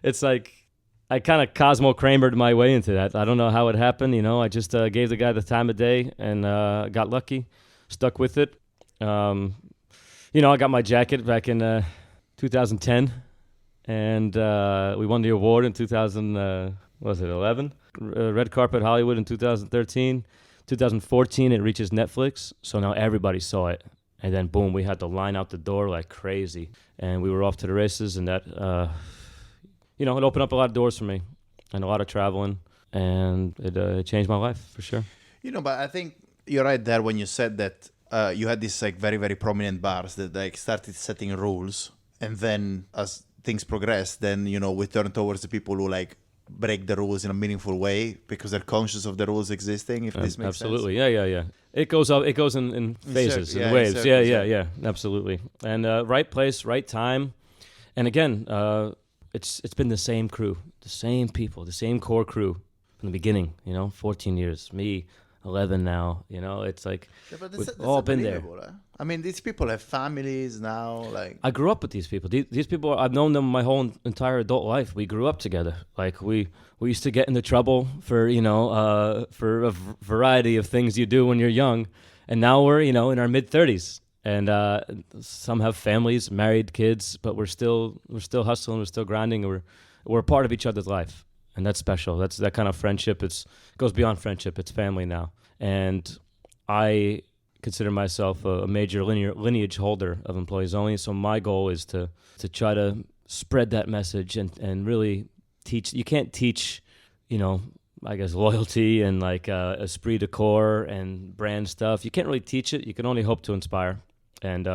[SPEAKER 2] It's like I kind of Cosmo Kramered my way into that. I don't know how it happened. I just gave the guy the time of day and got lucky, stuck with it. I got my jacket back in 2010, and we won the award in 2011? Red Carpet Hollywood in 2013. 2014, it reaches Netflix, so now everybody saw it. And then, boom, we had to line out the door like crazy. And we were off to the races, and that... it opened up a lot of doors for me and a lot of traveling, and it changed my life for sure.
[SPEAKER 3] But I think you're right there when you said that you had these like very, very prominent bars that like started setting rules, and then as things progressed, then, we turn towards the people who like break the rules in a meaningful way because they're conscious of the rules existing, if this makes
[SPEAKER 2] absolutely.
[SPEAKER 3] sense.
[SPEAKER 2] Yeah. It goes up, it goes in phases, in waves. Yeah, absolutely. And right place, right time. And again, it's been the same crew, the same people, the same core crew from the beginning, 14 years, me, 11 now, it's like we've all been there.
[SPEAKER 3] I mean, these people have families now, like... I
[SPEAKER 2] grew up with these people. These people, I've known them my whole entire adult life. We grew up together. Like, we used to get into trouble for, for a variety of things you do when you're young. And now we're, you know, in our mid-30s. And some have families, married, kids, but we're still hustling, we're still grinding, and we're a part of each other's life. And that's special. That's that kind of friendship. It goes beyond friendship. It's family now. And I consider myself a major lineage holder of Employees Only. So my goal is to try to spread that message and really teach. You can't teach, you know, I guess loyalty and like esprit de corps and brand stuff. You can't really teach it. You can only hope to inspire and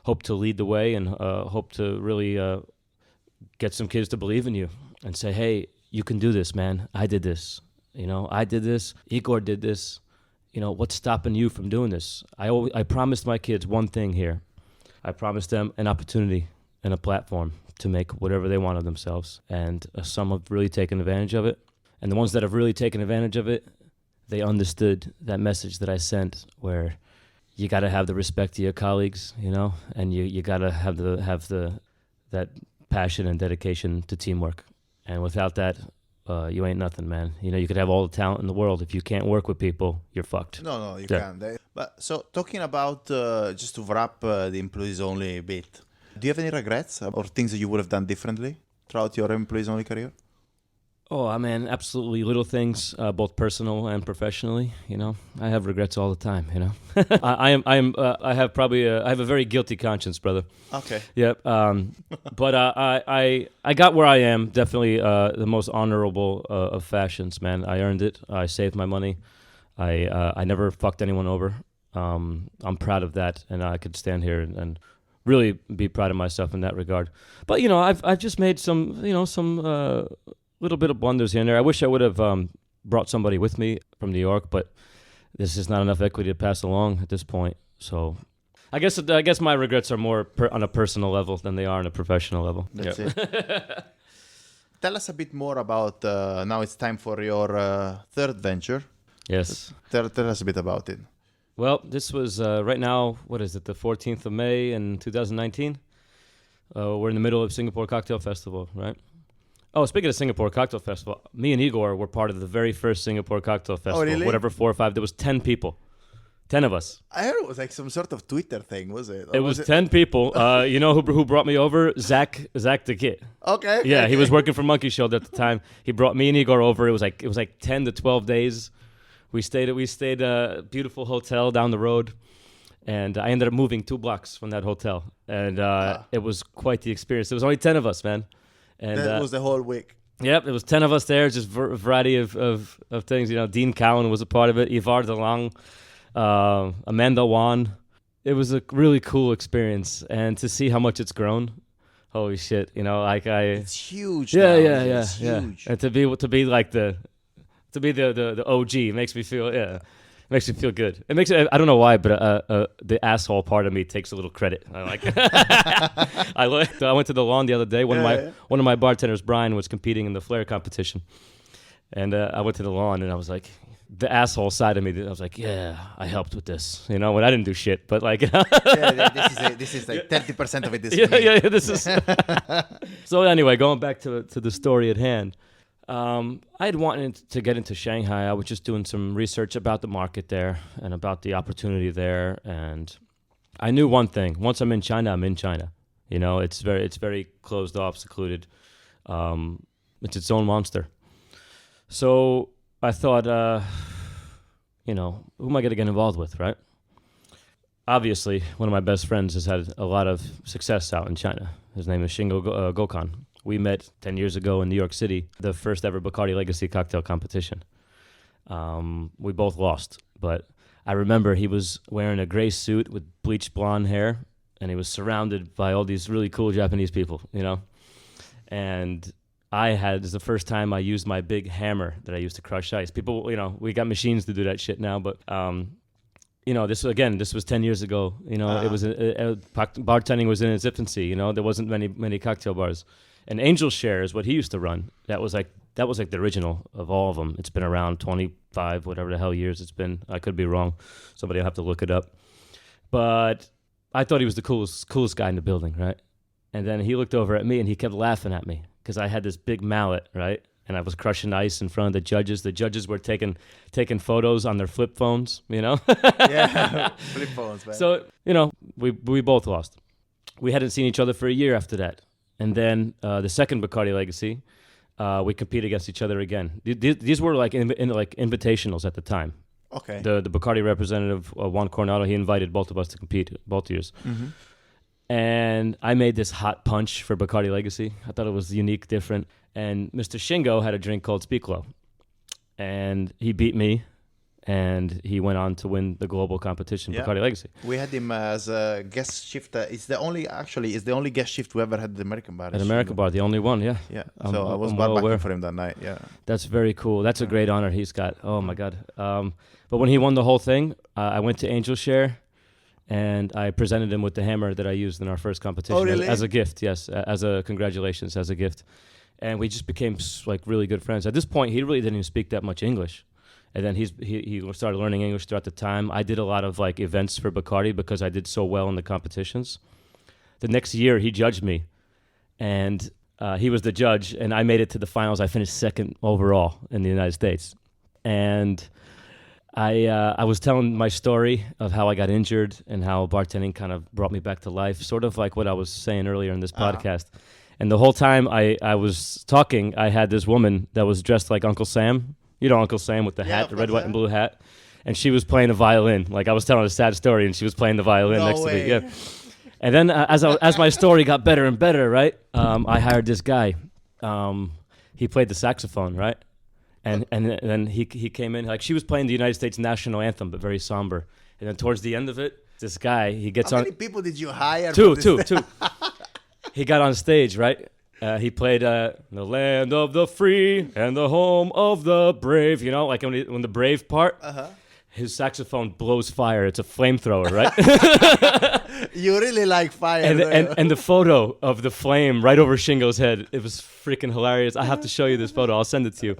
[SPEAKER 2] hope to lead the way and hope to really get some kids to believe in you and say, hey, you can do this, man. I did this. You know, I did this. Igor did this. You know, what's stopping you from doing this? I promised my kids one thing here. I promised them an opportunity and a platform to make whatever they want of themselves. And some have really taken advantage of it. And the ones that have really taken advantage of it, they understood that message that I sent where you got to have the respect to your colleagues, you know, and you got to have that passion and dedication to teamwork. And without that, you ain't nothing, man. You know, you could have all the talent in the world. If you can't work with people, you're fucked.
[SPEAKER 3] No, you can't. But so talking about, just to wrap the Employees Only bit, do you have any regrets or things that you would have done differently throughout your Employees Only career?
[SPEAKER 2] Oh, I mean, absolutely little things, both personal and professionally. You know, I have regrets all the time. You know, I have a very guilty conscience, brother.
[SPEAKER 3] Okay.
[SPEAKER 2] Yep. But I got where I am. Definitely the most honorable of fashions, man. I earned it. I saved my money. I never fucked anyone over. I'm proud of that, and I could stand here and really be proud of myself in that regard. But you know, I've just made some little bit of blunders here and there. I wish I would have brought somebody with me from New York, but there's just not enough equity to pass along at this point. So I guess my regrets are more on a personal level than they are on a professional level.
[SPEAKER 3] That's it. Tell us a bit more about, now it's time for your third venture.
[SPEAKER 2] Yes.
[SPEAKER 3] Tell us a bit about it.
[SPEAKER 2] Well, this was right now, what is it, the 14th of May in 2019? We're in the middle of Singapore Cocktail Festival, right? Oh, speaking of Singapore Cocktail Festival, me and Igor were part of the very first Singapore Cocktail Festival.
[SPEAKER 3] Oh, really?
[SPEAKER 2] Whatever, 4 or 5. There was 10 people. 10 of us.
[SPEAKER 3] I heard it was like some sort of Twitter thing, was it?
[SPEAKER 2] It was 10 people. You know who brought me over? Zach the Kid.
[SPEAKER 3] Okay.
[SPEAKER 2] Yeah, he was working for Monkey Shoulder at the time. He brought me and Igor over. It was like 10 to 12 days. We stayed at a beautiful hotel down the road. And I ended up moving 2 blocks from that hotel. And it was quite the experience. There was only 10 of us, man. And
[SPEAKER 3] that was the whole week.
[SPEAKER 2] Yep, it was 10 of us there, just a variety of things. You know, Dean Cowan was a part of it, Ivar DeLong, Amanda Wan. It was a really cool experience, and to see how much it's grown, holy shit! You know, like
[SPEAKER 3] it's huge.
[SPEAKER 2] Yeah,
[SPEAKER 3] now.
[SPEAKER 2] It's huge. And to be like the OG makes me feel Makes me feel good. It makes it. I don't know why, but the asshole part of me takes a little credit. I like. I went to the lawn the other day. One of my bartenders, Brian, was competing in the flair competition, and I went to the lawn, and I was like, the asshole side of me. I was like, yeah, I helped with this, you know, when I didn't do shit, but like,
[SPEAKER 3] this is like 30% of it.
[SPEAKER 2] This is. So anyway, going back to the story at hand. I had wanted to get into Shanghai. I was just doing some research about the market there and about the opportunity there, and I knew one thing: once I'm in China, I'm in China. You know, it's very closed off, secluded. It's its own monster. So I thought, you know, who am I going to get involved with, right? Obviously, one of my best friends has had a lot of success out in China. His name is Shingo Gokhan. We met 10 years ago in New York City, the first ever Bacardi Legacy cocktail competition. We both lost, but I remember he was wearing a gray suit with bleached blonde hair, and he was surrounded by all these really cool Japanese people, you know? And this is the first time I used my big hammer that I used to crush ice. People, you know, we got machines to do that shit now, but... you know, this was 10 years ago. You know, it was bartending was in its infancy. You know, there wasn't many cocktail bars, and Angel Share is what he used to run. That was like the original of all of them. It's been around 25 whatever the hell years it's been. I could be wrong. Somebody will have to look it up. But I thought he was the coolest guy in the building, right? And then he looked over at me and he kept laughing at me because I had this big mallet, right? and I was crushing ice in front of the judges. The judges were taking photos on their flip phones, you know.
[SPEAKER 3] Yeah, flip phones, man.
[SPEAKER 2] So, you know, we both lost. We hadn't seen each other for a year after that. And then the second Bacardi Legacy, we compete against each other again. These were like like invitationals at the time.
[SPEAKER 3] Okay.
[SPEAKER 2] The Bacardi representative, Juan Coronado, he invited both of us to compete, both years.
[SPEAKER 3] Mm-hmm.
[SPEAKER 2] And I made this hot punch for Bacardi Legacy. I thought it was unique, different. And Mr. Shingo had a drink called Speaklo. And he beat me. And he went on to win the global competition, Bacardi Legacy.
[SPEAKER 3] We had him as a guest shift. It's the only guest shift we ever had at the American Bar.
[SPEAKER 2] At American Bar, the only one, yeah.
[SPEAKER 3] Yeah. So I was
[SPEAKER 2] well
[SPEAKER 3] barbecue for him that night. Yeah.
[SPEAKER 2] That's very cool. That's a great honor he's got. Oh my God. But when he won the whole thing, I went to Angel Share, and I presented him with the hammer that I used in our first competition.
[SPEAKER 3] Oh, really?
[SPEAKER 2] As a gift, yes, as a congratulations, as a gift. And we just became like really good friends. At this point, he really didn't even speak that much English. And then he started learning English throughout the time. I did a lot of like events for Bacardi because I did so well in the competitions. The next year, he judged me, and he was the judge, and I made it to the finals. I finished second overall in the United States. And I was telling my story of how I got injured and how bartending kind of brought me back to life, sort of like what I was saying earlier in this podcast. And the whole time I was talking, I had this woman that was dressed like Uncle Sam. You know Uncle Sam with the hat, the red, white, and blue hat. And she was playing a violin. Like I was telling a sad story, and she was playing the violin next to me. Yeah. And then as my story got better and better, right, I hired this guy. He played the saxophone, right? And then he came in. Like she was playing the United States national anthem, but very somber. And then towards the end of it, this guy, he gets on.
[SPEAKER 3] How many people did you hire?
[SPEAKER 2] Two. He got on stage, right? He played the land of the free and the home of the brave. You know, like when the brave part, his saxophone blows fire. It's a flamethrower, right?
[SPEAKER 3] You really like fire.
[SPEAKER 2] And the photo of the flame right over Shingo's head, it was freaking hilarious. I have to show you this photo. I'll send it to you.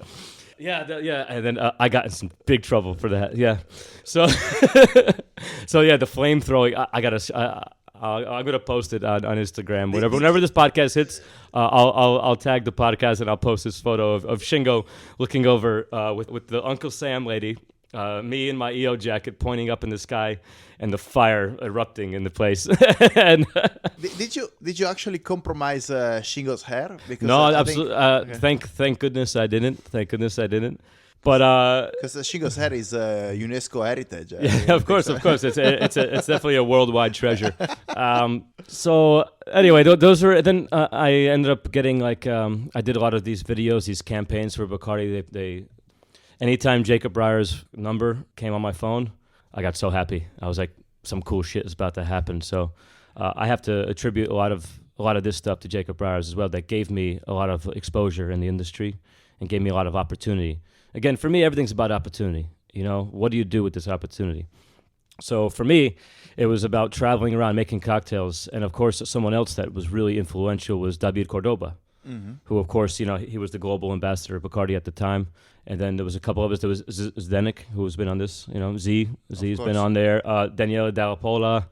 [SPEAKER 2] Yeah. And then I got in some big trouble for that. Yeah. So, the flame throwing, I'm gonna post it on Instagram. Whenever this podcast hits, I'll tag the podcast and I'll post this photo of Shingo looking over with the Uncle Sam lady, me in my EO jacket pointing up in the sky, and the fire erupting in the place. And
[SPEAKER 3] did you actually compromise Shingo's hair? Because
[SPEAKER 2] no, absolutely. Thank goodness I didn't. But
[SPEAKER 3] because Shingo's hair is UNESCO heritage.
[SPEAKER 2] Yeah, of course. It's definitely a worldwide treasure. So anyway, those were. Then I ended up getting like I did a lot of these videos, these campaigns for Bacardi. They anytime Jacob Breyer's number came on my phone, I got so happy. I was like, some cool shit is about to happen. So I have to attribute a lot of this stuff to Jacob Breyer's as well. That gave me a lot of exposure in the industry and gave me a lot of opportunity. Again, for me, everything's about opportunity. You know, what do you do with this opportunity? So for me, it was about traveling around making cocktails. And of course, someone else that was really influential was David Cordoba, who, of course, you know, he was the global ambassador of Bacardi at the time. And then there was a couple of us. There was Zdenek, who's been on this. You know, Z's been on there. Daniela Dalla Pola.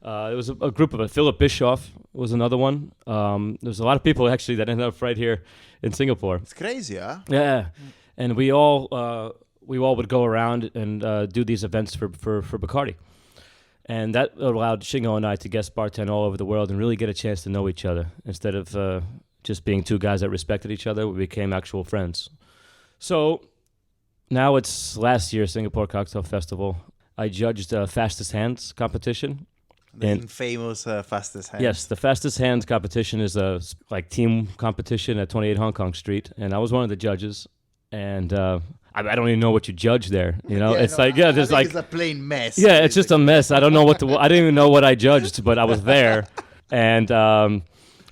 [SPEAKER 2] There was a group of it. Philip Bischoff was another one. There's a lot of people actually that ended up right here in Singapore.
[SPEAKER 3] It's crazy, huh?
[SPEAKER 2] Yeah. And we all would go around and do these events for Bacardi. And that allowed Shingo and I to guest bartend all over the world and really get a chance to know each other. Instead of just being two guys that respected each other, we became actual friends. So now it's last year's Singapore Cocktail Festival. I judged Fastest Hands competition.
[SPEAKER 3] The famous Fastest Hands.
[SPEAKER 2] Yes, the Fastest Hands competition is a like team competition at 28 Hong Kong Street. And I was one of the judges. And I don't even know what you judge there. You know, it's a
[SPEAKER 3] plain mess.
[SPEAKER 2] Yeah, it's just a mess. I don't know I didn't even know what I judged, but I was there. And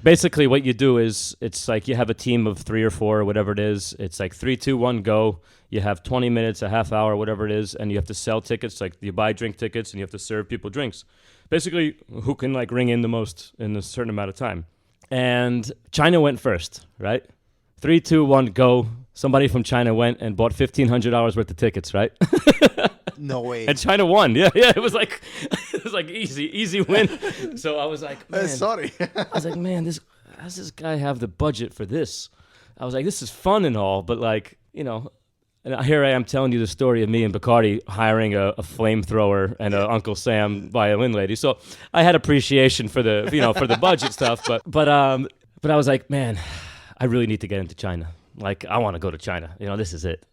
[SPEAKER 2] basically, what you do is it's like you have a team of 3 or 4 or whatever it is. It's like 3, 2, 1, go. You have 20 minutes, a half hour, whatever it is, and you have to sell tickets. Like you buy drink tickets, and you have to serve people drinks. Basically, who can like ring in the most in a certain amount of time. And China went first, right? 3, 2, 1, go. Somebody from China went and bought $1,500 worth of tickets, right?
[SPEAKER 3] No way.
[SPEAKER 2] And China won. Yeah. It was like easy win. So I was like, man.
[SPEAKER 3] Sorry.
[SPEAKER 2] I was like, man, does this guy have the budget for this? I was like, this is fun and all, but like, and here I am telling you the story of me and Bacardi hiring a flamethrower and a Uncle Sam violin lady. So I had appreciation for the, for the budget stuff, but I was like, man, I really need to get into China. Like, I want to go to China. This is it.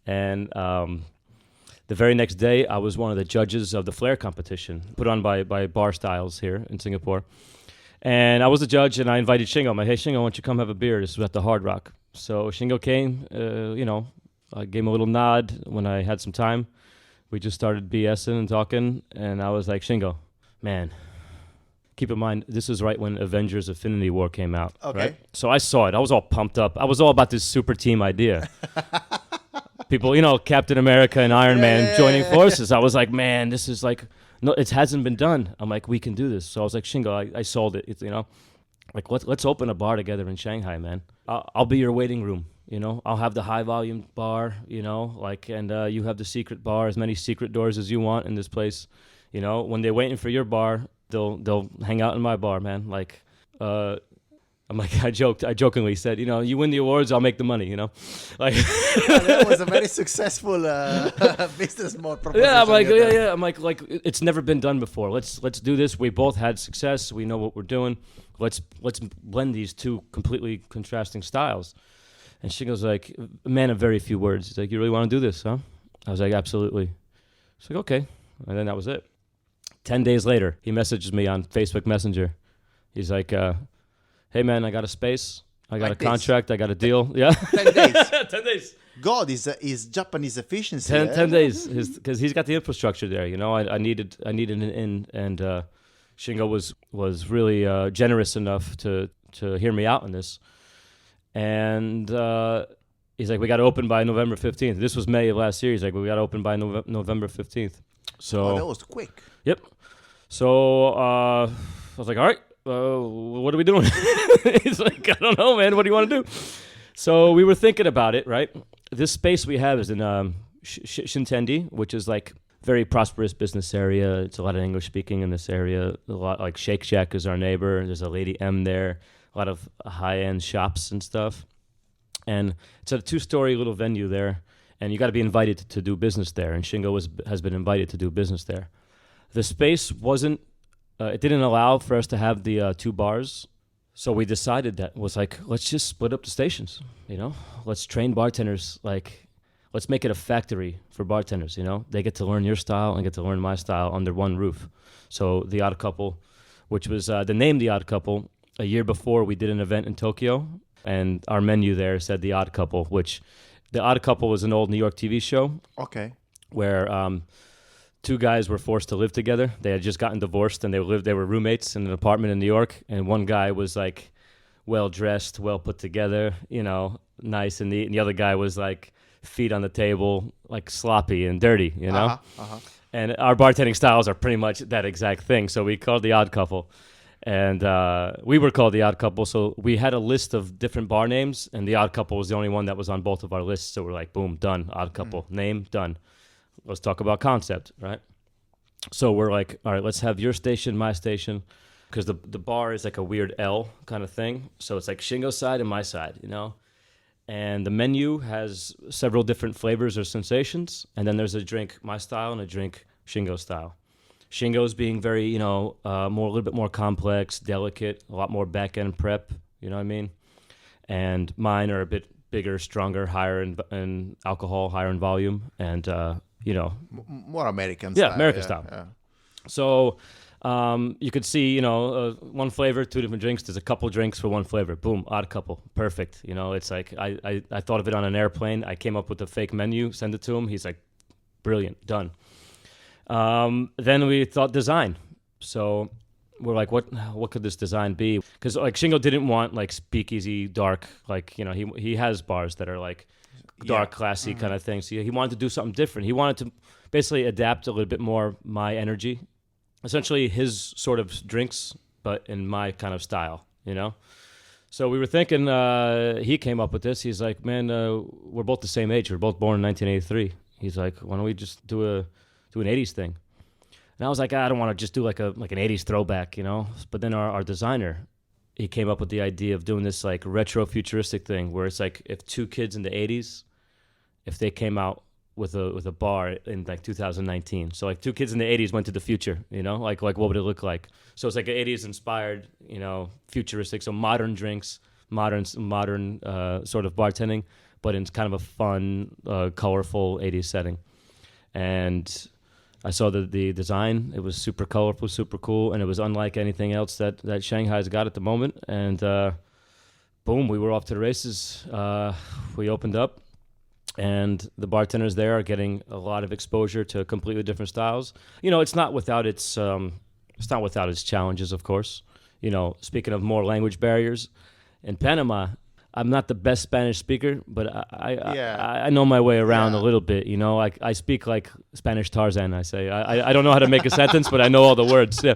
[SPEAKER 2] And the very next day, I was one of the judges of the Flair competition put on by Bar Styles here in Singapore. And I was the judge, and I invited Shingo. I'm like, hey, Shingo, why don't you come have a beer? This was at the Hard Rock. So Shingo came, I gave him a little nod when I had some time. We just started BSing and talking, and I was like, Shingo, man, keep in mind, this is right when Avengers Infinity War came out.
[SPEAKER 3] Okay.
[SPEAKER 2] Right? So I saw it. I was all pumped up. I was all about this super team idea. People, Captain America and Iron Man joining forces. I was like, man, this is like, no, it hasn't been done. I'm like, we can do this. So I was like, Shingo, I sold it. It's, like let's open a bar together in Shanghai, man. I'll be your waiting room. I'll have the high volume bar. And you have the secret bar, as many secret doors as you want in this place. When they're waiting for your bar, they'll hang out in my bar, man. Like, I'm like, I jokingly said, you win the awards, I'll make the money, like.
[SPEAKER 3] That was a very successful business model.
[SPEAKER 2] Yeah, I'm like, yeah. I'm like, it's never been done before. Let's do this. We both had success. We know what we're doing. Let's blend these two completely contrasting styles. And Shingo's like, a man of very few words. He's like, you really want to do this, huh? I was like, absolutely. He's like, okay. And then that was it. 10 days later, he messages me on Facebook Messenger. He's like, hey, man, I got a space. I got a contract. I got a deal. Yeah.
[SPEAKER 3] 10 days.
[SPEAKER 2] 10 days.
[SPEAKER 3] God, is Japanese efficiency.
[SPEAKER 2] 10 days. Because he's got the infrastructure there. I needed an in. And Shingo was really generous enough to hear me out on this. And he's like, we got to open by November 15th. This was May of last year. He's like, we got to open by November 15th. So
[SPEAKER 3] that was quick.
[SPEAKER 2] Yep. So I was like, all right. What are we doing? He's like, I don't know, man. What do you want to do? So we were thinking about it, right? This space we have is in Shintendi, which is like very prosperous business area. It's a lot of English speaking in this area. A lot like Shake Shack is our neighbor. There's a Lady M there. A lot of high-end shops and stuff. And it's a 2-story little venue there. And you got to be invited to do business there. And Shingo has been invited to do business there. The space wasn't. It didn't allow for us to have the 2 bars, so we decided that was like, let's just split up the stations, Let's train bartenders, like, let's make it a factory for bartenders, They get to learn your style and get to learn my style under one roof. So The Odd Couple, which was the name The Odd Couple, a year before we did an event in Tokyo, and our menu there said The Odd Couple, which The Odd Couple was an old New York TV show.
[SPEAKER 3] Okay.
[SPEAKER 2] Where 2 guys were forced to live together. They had just gotten divorced, and they were roommates in an apartment in New York. And one guy was like well dressed, well put together, nice and neat. And the other guy was like feet on the table, like sloppy and dirty, And our bartending styles are pretty much that exact thing. So we called The Odd Couple, and we were called The Odd Couple. So we had a list of different bar names, and The Odd Couple was the only one that was on both of our lists. So we're like, boom, done. Odd Couple, name, done. Let's talk about concept, right? So we're like, all right, let's have your station, my station, because the bar is like a weird L kind of thing. So it's like Shingo's side and my side, And the menu has several different flavors or sensations. And then there's a drink my style and a drink Shingo style. Shingo's being very, a little bit more complex, delicate, a lot more back-end prep, you know what I mean? And mine are a bit bigger, stronger, higher in alcohol, higher in volume, and
[SPEAKER 3] more American
[SPEAKER 2] style.
[SPEAKER 3] Yeah,
[SPEAKER 2] American style. Yeah. So you could see, one flavor, 2 different drinks. There's a couple drinks for one flavor. Boom, Odd Couple, perfect. It's like I thought of it on an airplane. I came up with a fake menu, send it to him. He's like, brilliant, done. Then we thought design. So we're like, what could this design be? Because like Shingo didn't want like speakeasy, dark, like he has bars that are like dark, classy kind of thing. So he wanted to do something different. He wanted to basically adapt a little bit more my energy, essentially his sort of drinks, but in my kind of style, So we were thinking, he came up with this. He's like, man, we're both the same age. We're both born in 1983. He's like, why don't we just do an 80s thing? And I was like, I don't want to just do like an 80s throwback, But then our designer, he came up with the idea of doing this like retro futuristic thing where it's like if two kids in the 80s, if they came out with a bar in like 2019, so like two kids in the 80s went to the future, you know, like what would it look like? So it's like an 80s inspired, you know, futuristic, so modern drinks, modern sort of bartending, but in kind of a fun, colorful 80s setting. And I saw the design. It was super colorful, super cool, and it was unlike anything else that Shanghai's got at the moment. And boom, we were off to the races. We opened up, and the bartenders there are getting a lot of exposure to completely different styles. You know, it's not without its challenges, of course. You know, speaking of more language barriers, in Panama, I'm not the best Spanish speaker, but I know my way around a little bit. You know, I speak like Spanish Tarzan. I say I don't know how to make a sentence, but I know all the words. Yeah.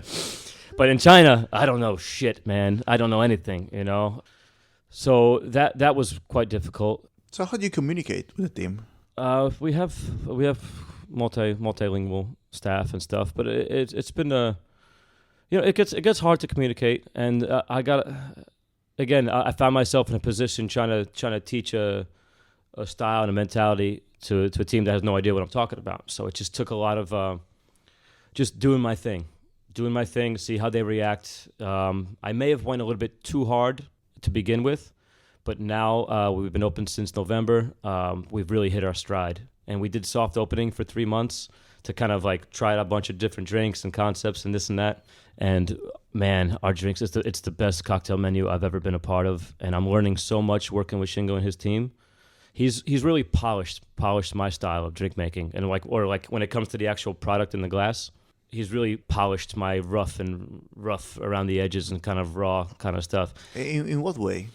[SPEAKER 2] But in China, I don't know shit, man. I don't know anything. You know, so that was quite difficult.
[SPEAKER 3] So how do you communicate with the team?
[SPEAKER 2] We have multilingual staff and stuff, but it's been you know, it gets hard to communicate, and I found myself in a position trying to teach a style and a mentality to a team that has no idea what I'm talking about. So it just took a lot of just doing my thing, see how they react. I may have went a little bit too hard to begin with, but now we've been open since November. We've really hit our stride, and we did soft opening for 3 months to kind of like try out a bunch of different drinks and concepts and this and that. And man, our drinks, it's the best cocktail menu I've ever been a part of. And I'm learning so much working with Shingo and his team. He's really polished my style of drink making. And like when it comes to the actual product in the glass, he's really polished my rough around the edges and kind of raw kind of stuff.
[SPEAKER 3] In what way?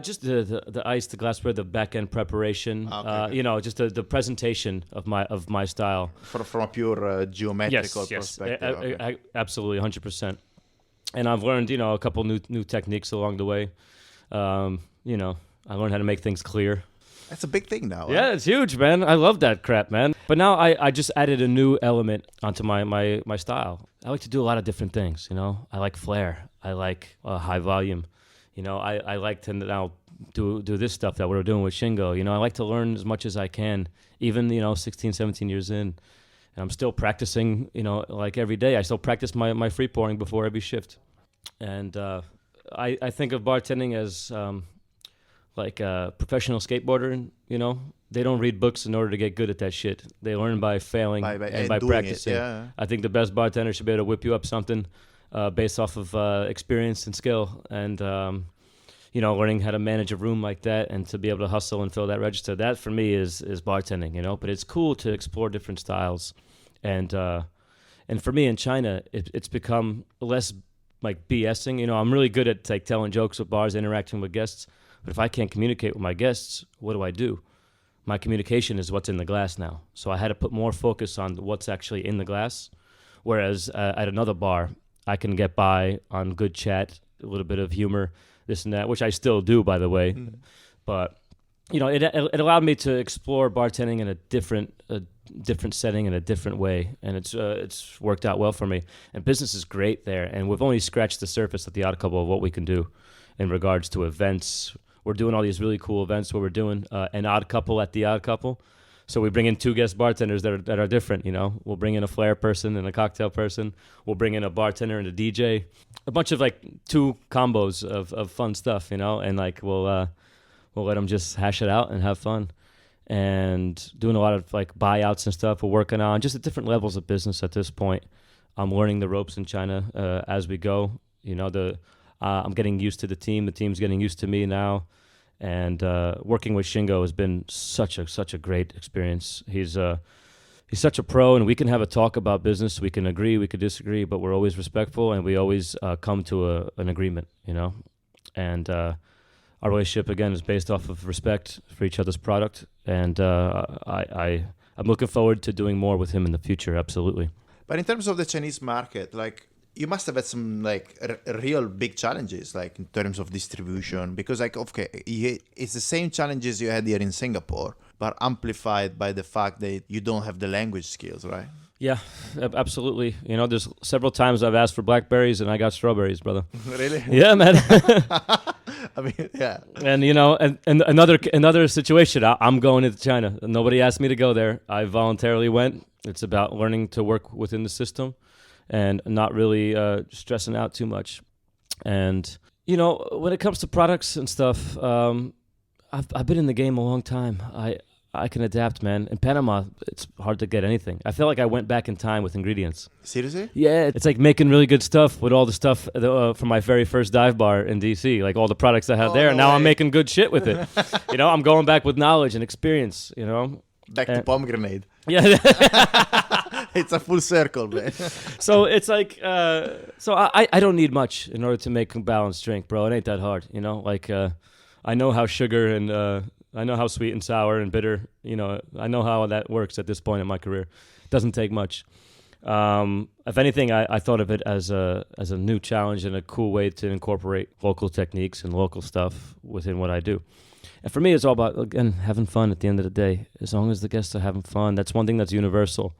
[SPEAKER 2] Just the ice, the glassware, the back end preparation. Okay. You know, just the presentation of my style.
[SPEAKER 3] From a pure geometrical perspective.
[SPEAKER 2] Okay. Absolutely, 100%. And I've learned, you know, a couple new techniques along the way. You know, I learned how to make things clear.
[SPEAKER 3] That's a big thing now.
[SPEAKER 2] Yeah,
[SPEAKER 3] huh?
[SPEAKER 2] It's huge, man. I love that crap, man. But now I just added a new element onto my style. I like to do a lot of different things, you know. I like flair. I like high volume. You know, I like to now do this stuff that we're doing with Shingo. You know, I like to learn as much as I can, even, you know, 16, 17 years in. And I'm still practicing, you know, like every day. I still practice my free pouring before every shift. And I think of bartending as like a professional skateboarder, you know. They don't read books in order to get good at that shit. They learn by failing and by practicing. Yeah. I think the best bartender should be able to whip you up something based off of experience and skill, and you know, learning how to manage a room like that and to be able to hustle and fill that register. That for me is bartending, you know. But it's cool to explore different styles, and for me in China, it's become less like BSing. You know, I'm really good at like telling jokes with bars, interacting with guests. But if I can't communicate with my guests, what do? My communication is what's in the glass now. So I had to put more focus on what's actually in the glass. Whereas at another bar, I can get by on good chat, a little bit of humor, this and that, which I still do, by the way. Mm. But, you know, it allowed me to explore bartending in a different setting in a different way. And it's worked out well for me. And business is great there. And we've only scratched the surface at the Odd Couple of what we can do in regards to events. We're doing all these really cool events where we're doing an odd couple at the Odd Couple. So we bring in 2 guest bartenders that are different, you know. We'll bring in a flair person and a cocktail person. We'll bring in a bartender and a DJ. A bunch of like 2 combos of fun stuff, you know. And like we'll let them just hash it out and have fun. And doing a lot of like buyouts and stuff. We're working on just at different levels of business at this point. I'm learning the ropes in China as we go. You know, I'm getting used to the team. The team's getting used to me now, and working with Shingo has been such a great experience. He's such a pro, and we can have a talk about business. We can agree, we could disagree, but we're always respectful, and we always come to an agreement. You know, and our relationship again is based off of respect for each other's product, and I'm looking forward to doing more with him in the future. Absolutely.
[SPEAKER 3] But in terms of the Chinese market, like, you must have had some like real big challenges, like in terms of distribution, because like, okay, it's the same challenges you had here in Singapore, but amplified by the fact that you don't have the language skills, right?
[SPEAKER 2] Yeah, absolutely. You know, there's several times I've asked for blackberries and I got strawberries, brother.
[SPEAKER 3] Really?
[SPEAKER 2] Yeah, man.
[SPEAKER 3] I mean, yeah.
[SPEAKER 2] And you know, and another situation. I'm going into China. Nobody asked me to go there. I voluntarily went. It's about learning to work within the system, and not really stressing out too much. And you know, when it comes to products and stuff, I've been in the game a long time. I can adapt, man. In Panama, it's hard to get anything. I feel like I went back in time with ingredients.
[SPEAKER 3] Seriously?
[SPEAKER 2] Yeah, it's like making really good stuff with all the stuff from my very first dive bar in DC, like all the products I had there. And now I'm making good shit with it. You know, I'm going back with knowledge and experience, you know.
[SPEAKER 3] Back to pomegranate.
[SPEAKER 2] Yeah.
[SPEAKER 3] It's a full circle, man.
[SPEAKER 2] So it's like, so I don't need much in order to make a balanced drink, bro. It ain't that hard, you know. Like, I know how sugar and I know how sweet and sour and bitter, you know, I know how that works at this point in my career. It doesn't take much. If anything, I thought of it as a new challenge and a cool way to incorporate local techniques and local stuff within what I do. And for me, it's all about, again, having fun at the end of the day. As long as the guests are having fun, that's one thing that's universal.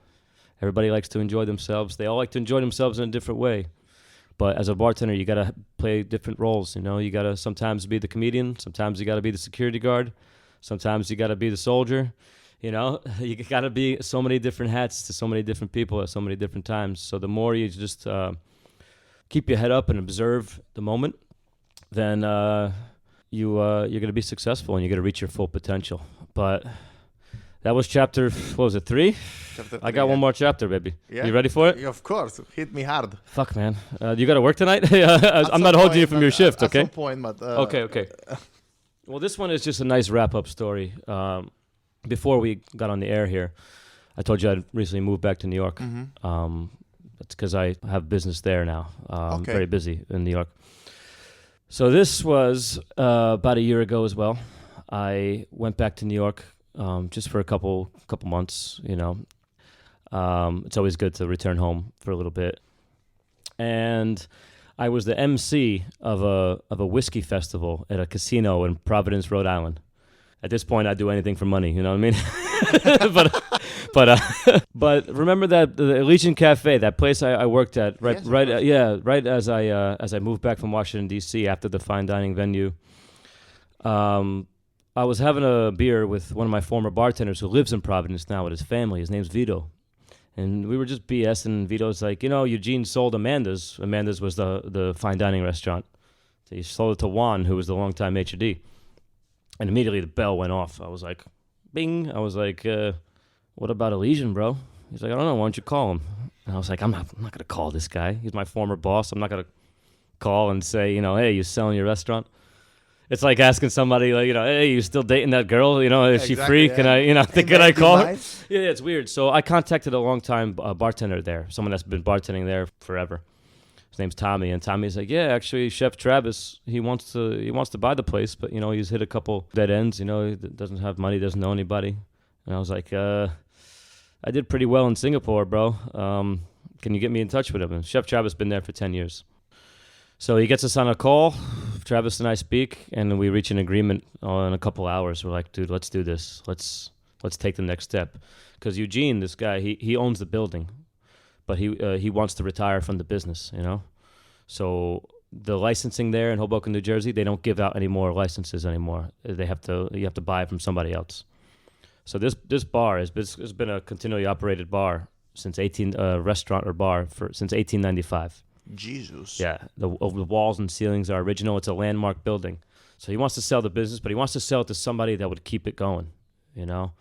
[SPEAKER 2] Everybody likes to enjoy themselves. They all like to enjoy themselves in a different way. But as a bartender, you got to play different roles, you know. You got to sometimes be the comedian. Sometimes you got to be the security guard. Sometimes you got to be the soldier, you know. You got to be so many different hats to so many different people at so many different times. So the more you just keep your head up and observe the moment, then you're going to be successful and you're going to reach your full potential. But that was chapter, what was it, 3?
[SPEAKER 3] Chapter 3,
[SPEAKER 2] I got one more chapter, baby.
[SPEAKER 3] Yeah?
[SPEAKER 2] You ready for it?
[SPEAKER 3] Yeah, of course. Hit me hard.
[SPEAKER 2] Fuck, man. You got to work tonight? I'm not holding you from your shift, okay?
[SPEAKER 3] At some point, but...
[SPEAKER 2] Okay. Well, this one is just a nice wrap-up story. Before we got on the air here, I told you I'd recently moved back to New York.
[SPEAKER 3] Mm-hmm.
[SPEAKER 2] That's because I have business there now.
[SPEAKER 3] Okay.
[SPEAKER 2] Very busy in New York. So this was about a year ago as well. I went back to New York just for a couple months, you know. It's always good to return home for a little bit. And I was the MC of a whiskey festival at a casino in Providence, Rhode Island. At this point, I'd do anything for money, you know what I mean? but remember that the Elysian Cafe, that place I worked at, right as I moved back from Washington D.C. after the fine dining venue. I was having a beer with one of my former bartenders who lives in Providence now with his family. His name's Vito. And we were just BSing. Vito's like, you know, Eugene sold Amanda's. Amanda's was the fine dining restaurant. So he sold it to Juan, who was the longtime H.D. And immediately the bell went off. I was like, bing. I was like, what about Elysian, bro? He's like, I don't know. Why don't you call him? And I was like, I'm not going to call this guy. He's my former boss. I'm not going to call and say, you know, hey, you selling your restaurant? It's like asking somebody, like, you know, hey, you still dating that girl? You know, is she free? Yeah. Can I, you know, can I call her? Yeah, it's weird. So I contacted a long-time bartender there, someone that's been bartending there forever. His name's Tommy, and Tommy's like, yeah, actually, Chef Travis, he wants to buy the place, but you know, he's hit a couple dead ends. You know, he doesn't have money, doesn't know anybody. And I was like, I did pretty well in Singapore, bro. Can you get me in touch with him? And Chef Travis been there for 10 years. So he gets us on a call. Travis and I speak, and we reach an agreement in a couple hours. We're like, dude, let's do this. Let's take the next step. Because Eugene, this guy, he owns the building, but he wants to retire from the business, you know? So the licensing there in Hoboken, New Jersey, they don't give out any more licenses anymore. You have to buy it from somebody else. So this bar has been a continually operated bar since restaurant or bar since 1895.
[SPEAKER 3] Jesus.
[SPEAKER 2] Yeah, the walls and ceilings are original. It's a landmark building. So he wants to sell the business, but he wants to sell it to somebody that would keep it going, you know?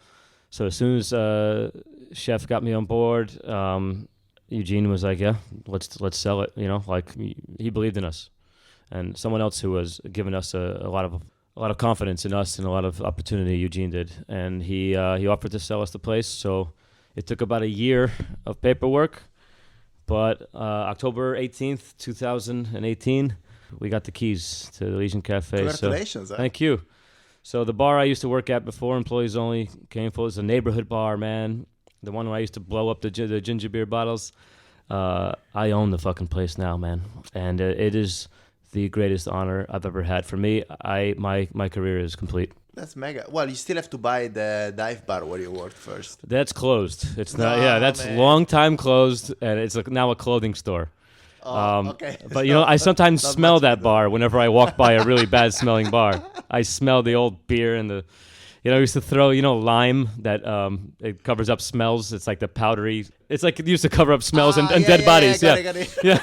[SPEAKER 2] So as soon as Chef got me on board, Eugene was like, yeah, let's sell it, you know? Like, he believed in us. And someone else who was giving us a lot of confidence in us and a lot of opportunity, Eugene did. And he offered to sell us the place. So it took about a year of paperwork. But October 18th, 2018, we got the keys to the Elysian Cafe.
[SPEAKER 3] Congratulations.
[SPEAKER 2] So, thank you. So the bar I used to work at before, employees only, came full. It's a neighborhood bar, man. The one where I used to blow up the ginger beer bottles. I own the fucking place now, man. And it is the greatest honor I've ever had. For me, my career is complete.
[SPEAKER 3] That's mega. Well, you still have to buy the dive bar where you worked first.
[SPEAKER 2] That's closed. It's not.
[SPEAKER 3] No,
[SPEAKER 2] Yeah, that's
[SPEAKER 3] man.
[SPEAKER 2] long time closed, and it's now a clothing store.
[SPEAKER 3] Okay.
[SPEAKER 2] But I sometimes
[SPEAKER 3] Not
[SPEAKER 2] smell
[SPEAKER 3] much
[SPEAKER 2] that
[SPEAKER 3] to do.
[SPEAKER 2] bar whenever I walk by a really bad smelling bar. I smell the old beer and the, I used to throw, lime that it covers up smells. It's like the powdery. It's like it used to cover up smells and dead bodies.
[SPEAKER 3] Got it.
[SPEAKER 2] Yeah.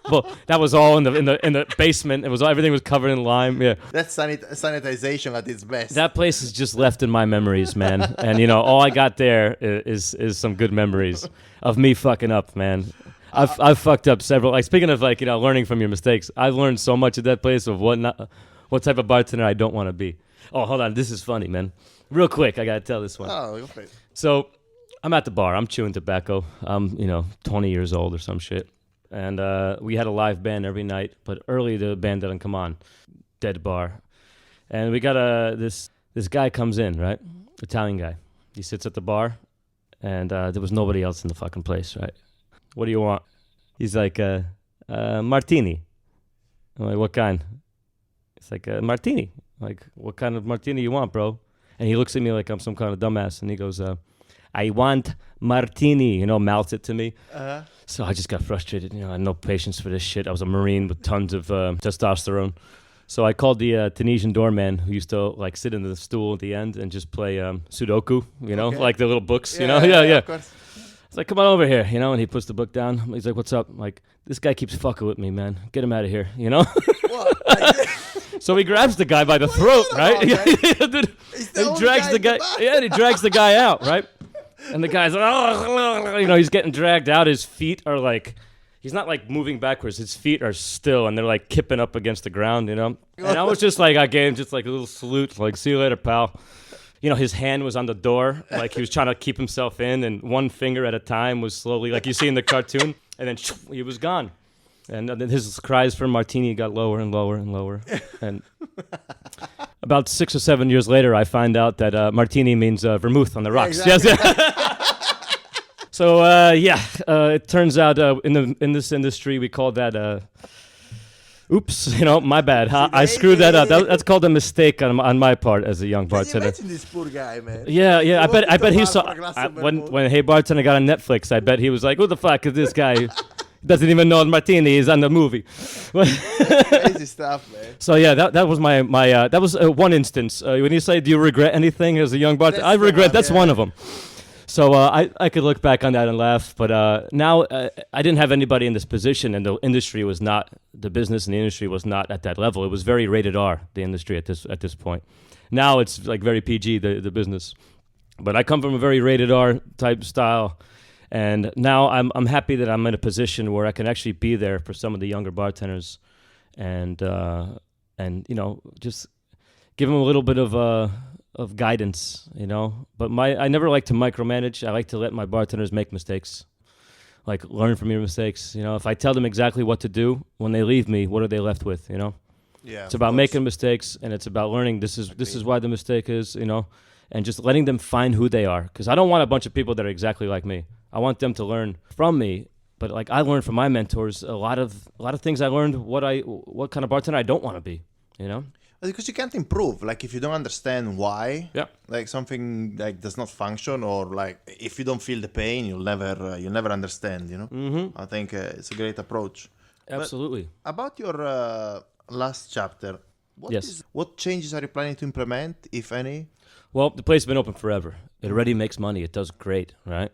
[SPEAKER 2] Well, that was all in the basement. Everything was covered in lime. Yeah.
[SPEAKER 3] That's sanitization at its best.
[SPEAKER 2] That place is just left in my memories, man. And all I got there is some good memories of me fucking up, man. I've fucked up several. Like speaking of learning from your mistakes, I've learned so much at that place of what type of bartender I don't want to be. Oh, hold on, this is funny, man. Real quick, I gotta tell this one.
[SPEAKER 3] Oh, okay.
[SPEAKER 2] So I'm at the bar. I'm chewing tobacco. I'm 20 years old or some shit, and we had a live band every night. But early the band didn't come on. Dead bar, and we got this guy comes in, right? Italian guy. He sits at the bar, and there was nobody else in the fucking place, right? What do you want? He's like, martini. I'm like, what kind? It's like, martini. Like, what kind of martini you want, bro? And he looks at me like I'm some kind of dumbass, and he goes, I want martini, mouths it to me.
[SPEAKER 3] Uh-huh.
[SPEAKER 2] So I just got frustrated. I had no patience for this shit. I was a Marine with tons of testosterone. So I called the Tunisian doorman who used to sit in the stool at the end and just play Sudoku,
[SPEAKER 3] Okay.
[SPEAKER 2] like the little books, Yeah.
[SPEAKER 3] Of course.
[SPEAKER 2] It's like, come on over here, and he puts the book down. He's like, what's up? I'm like, this guy keeps fucking with me, man. Get him out of here,
[SPEAKER 3] What?
[SPEAKER 2] So he grabs the guy by the throat, right?
[SPEAKER 3] about,
[SPEAKER 2] Dude,
[SPEAKER 3] He's the
[SPEAKER 2] he
[SPEAKER 3] only
[SPEAKER 2] drags
[SPEAKER 3] guy
[SPEAKER 2] the
[SPEAKER 3] in the
[SPEAKER 2] guy.
[SPEAKER 3] bar.
[SPEAKER 2] Yeah, he drags the guy out, right? And the guy's like, he's getting dragged out. His feet are he's not moving backwards. His feet are still, and they're kipping up against the ground, And I was just I gave him just a little salute, see you later, pal. His hand was on the door, he was trying to keep himself in, and one finger at a time was slowly, you see in the cartoon, and then he was gone. And then his cries for martini got lower and lower and lower. And about 6 or 7 years later, I find out that martini means vermouth on the rocks.
[SPEAKER 3] Exactly.
[SPEAKER 2] Yes. So it turns out in this industry we call that. Oops, my bad. I screwed that up. That's called a mistake on my part as a young
[SPEAKER 3] Can you
[SPEAKER 2] bartender.
[SPEAKER 3] imagine this poor guy, man?
[SPEAKER 2] Yeah. I bet he saw
[SPEAKER 3] when
[SPEAKER 2] when Hey Bartender got on Netflix. I bet he was like, "Who the fuck is this guy? Doesn't even know martini is on the movie."
[SPEAKER 3] Crazy stuff, man.
[SPEAKER 2] So yeah, that was my that was one instance. When you say, "Do you regret anything as a young bartender?"
[SPEAKER 3] That's
[SPEAKER 2] I
[SPEAKER 3] the
[SPEAKER 2] regret.
[SPEAKER 3] one,
[SPEAKER 2] That's
[SPEAKER 3] yeah.
[SPEAKER 2] one of them. So I could look back on that and laugh, but now I didn't have anybody in this position, and the industry was not, the business and the industry was not at that level. It was very rated R, the industry at this point. Now it's very PG, the business. But I come from a very rated R type style, and now I'm happy that I'm in a position where I can actually be there for some of the younger bartenders, and just give them a little bit of guidance, But I never like to micromanage. I like to let my bartenders make mistakes, learn from your mistakes. If I tell them exactly what to do, when they leave me, what are they left with?
[SPEAKER 3] Yeah.
[SPEAKER 2] It's about making mistakes, and it's about learning. This is why the mistake is, and just letting them find who they are. Because I don't want a bunch of people that are exactly like me. I want them to learn from me. But I learned from my mentors a lot of things. I learned what kind of bartender I don't want to be.
[SPEAKER 3] Because you can't improve, if you don't understand why,
[SPEAKER 2] Yeah.
[SPEAKER 3] Something does not function, or if you don't feel the pain, you'll never understand.
[SPEAKER 2] Mm-hmm.
[SPEAKER 3] I think it's a great approach.
[SPEAKER 2] Absolutely.
[SPEAKER 3] About your last chapter,
[SPEAKER 2] Yes.
[SPEAKER 3] what changes are you planning to implement, if any?
[SPEAKER 2] Well, the place has been open forever. It already makes money. It does great, right?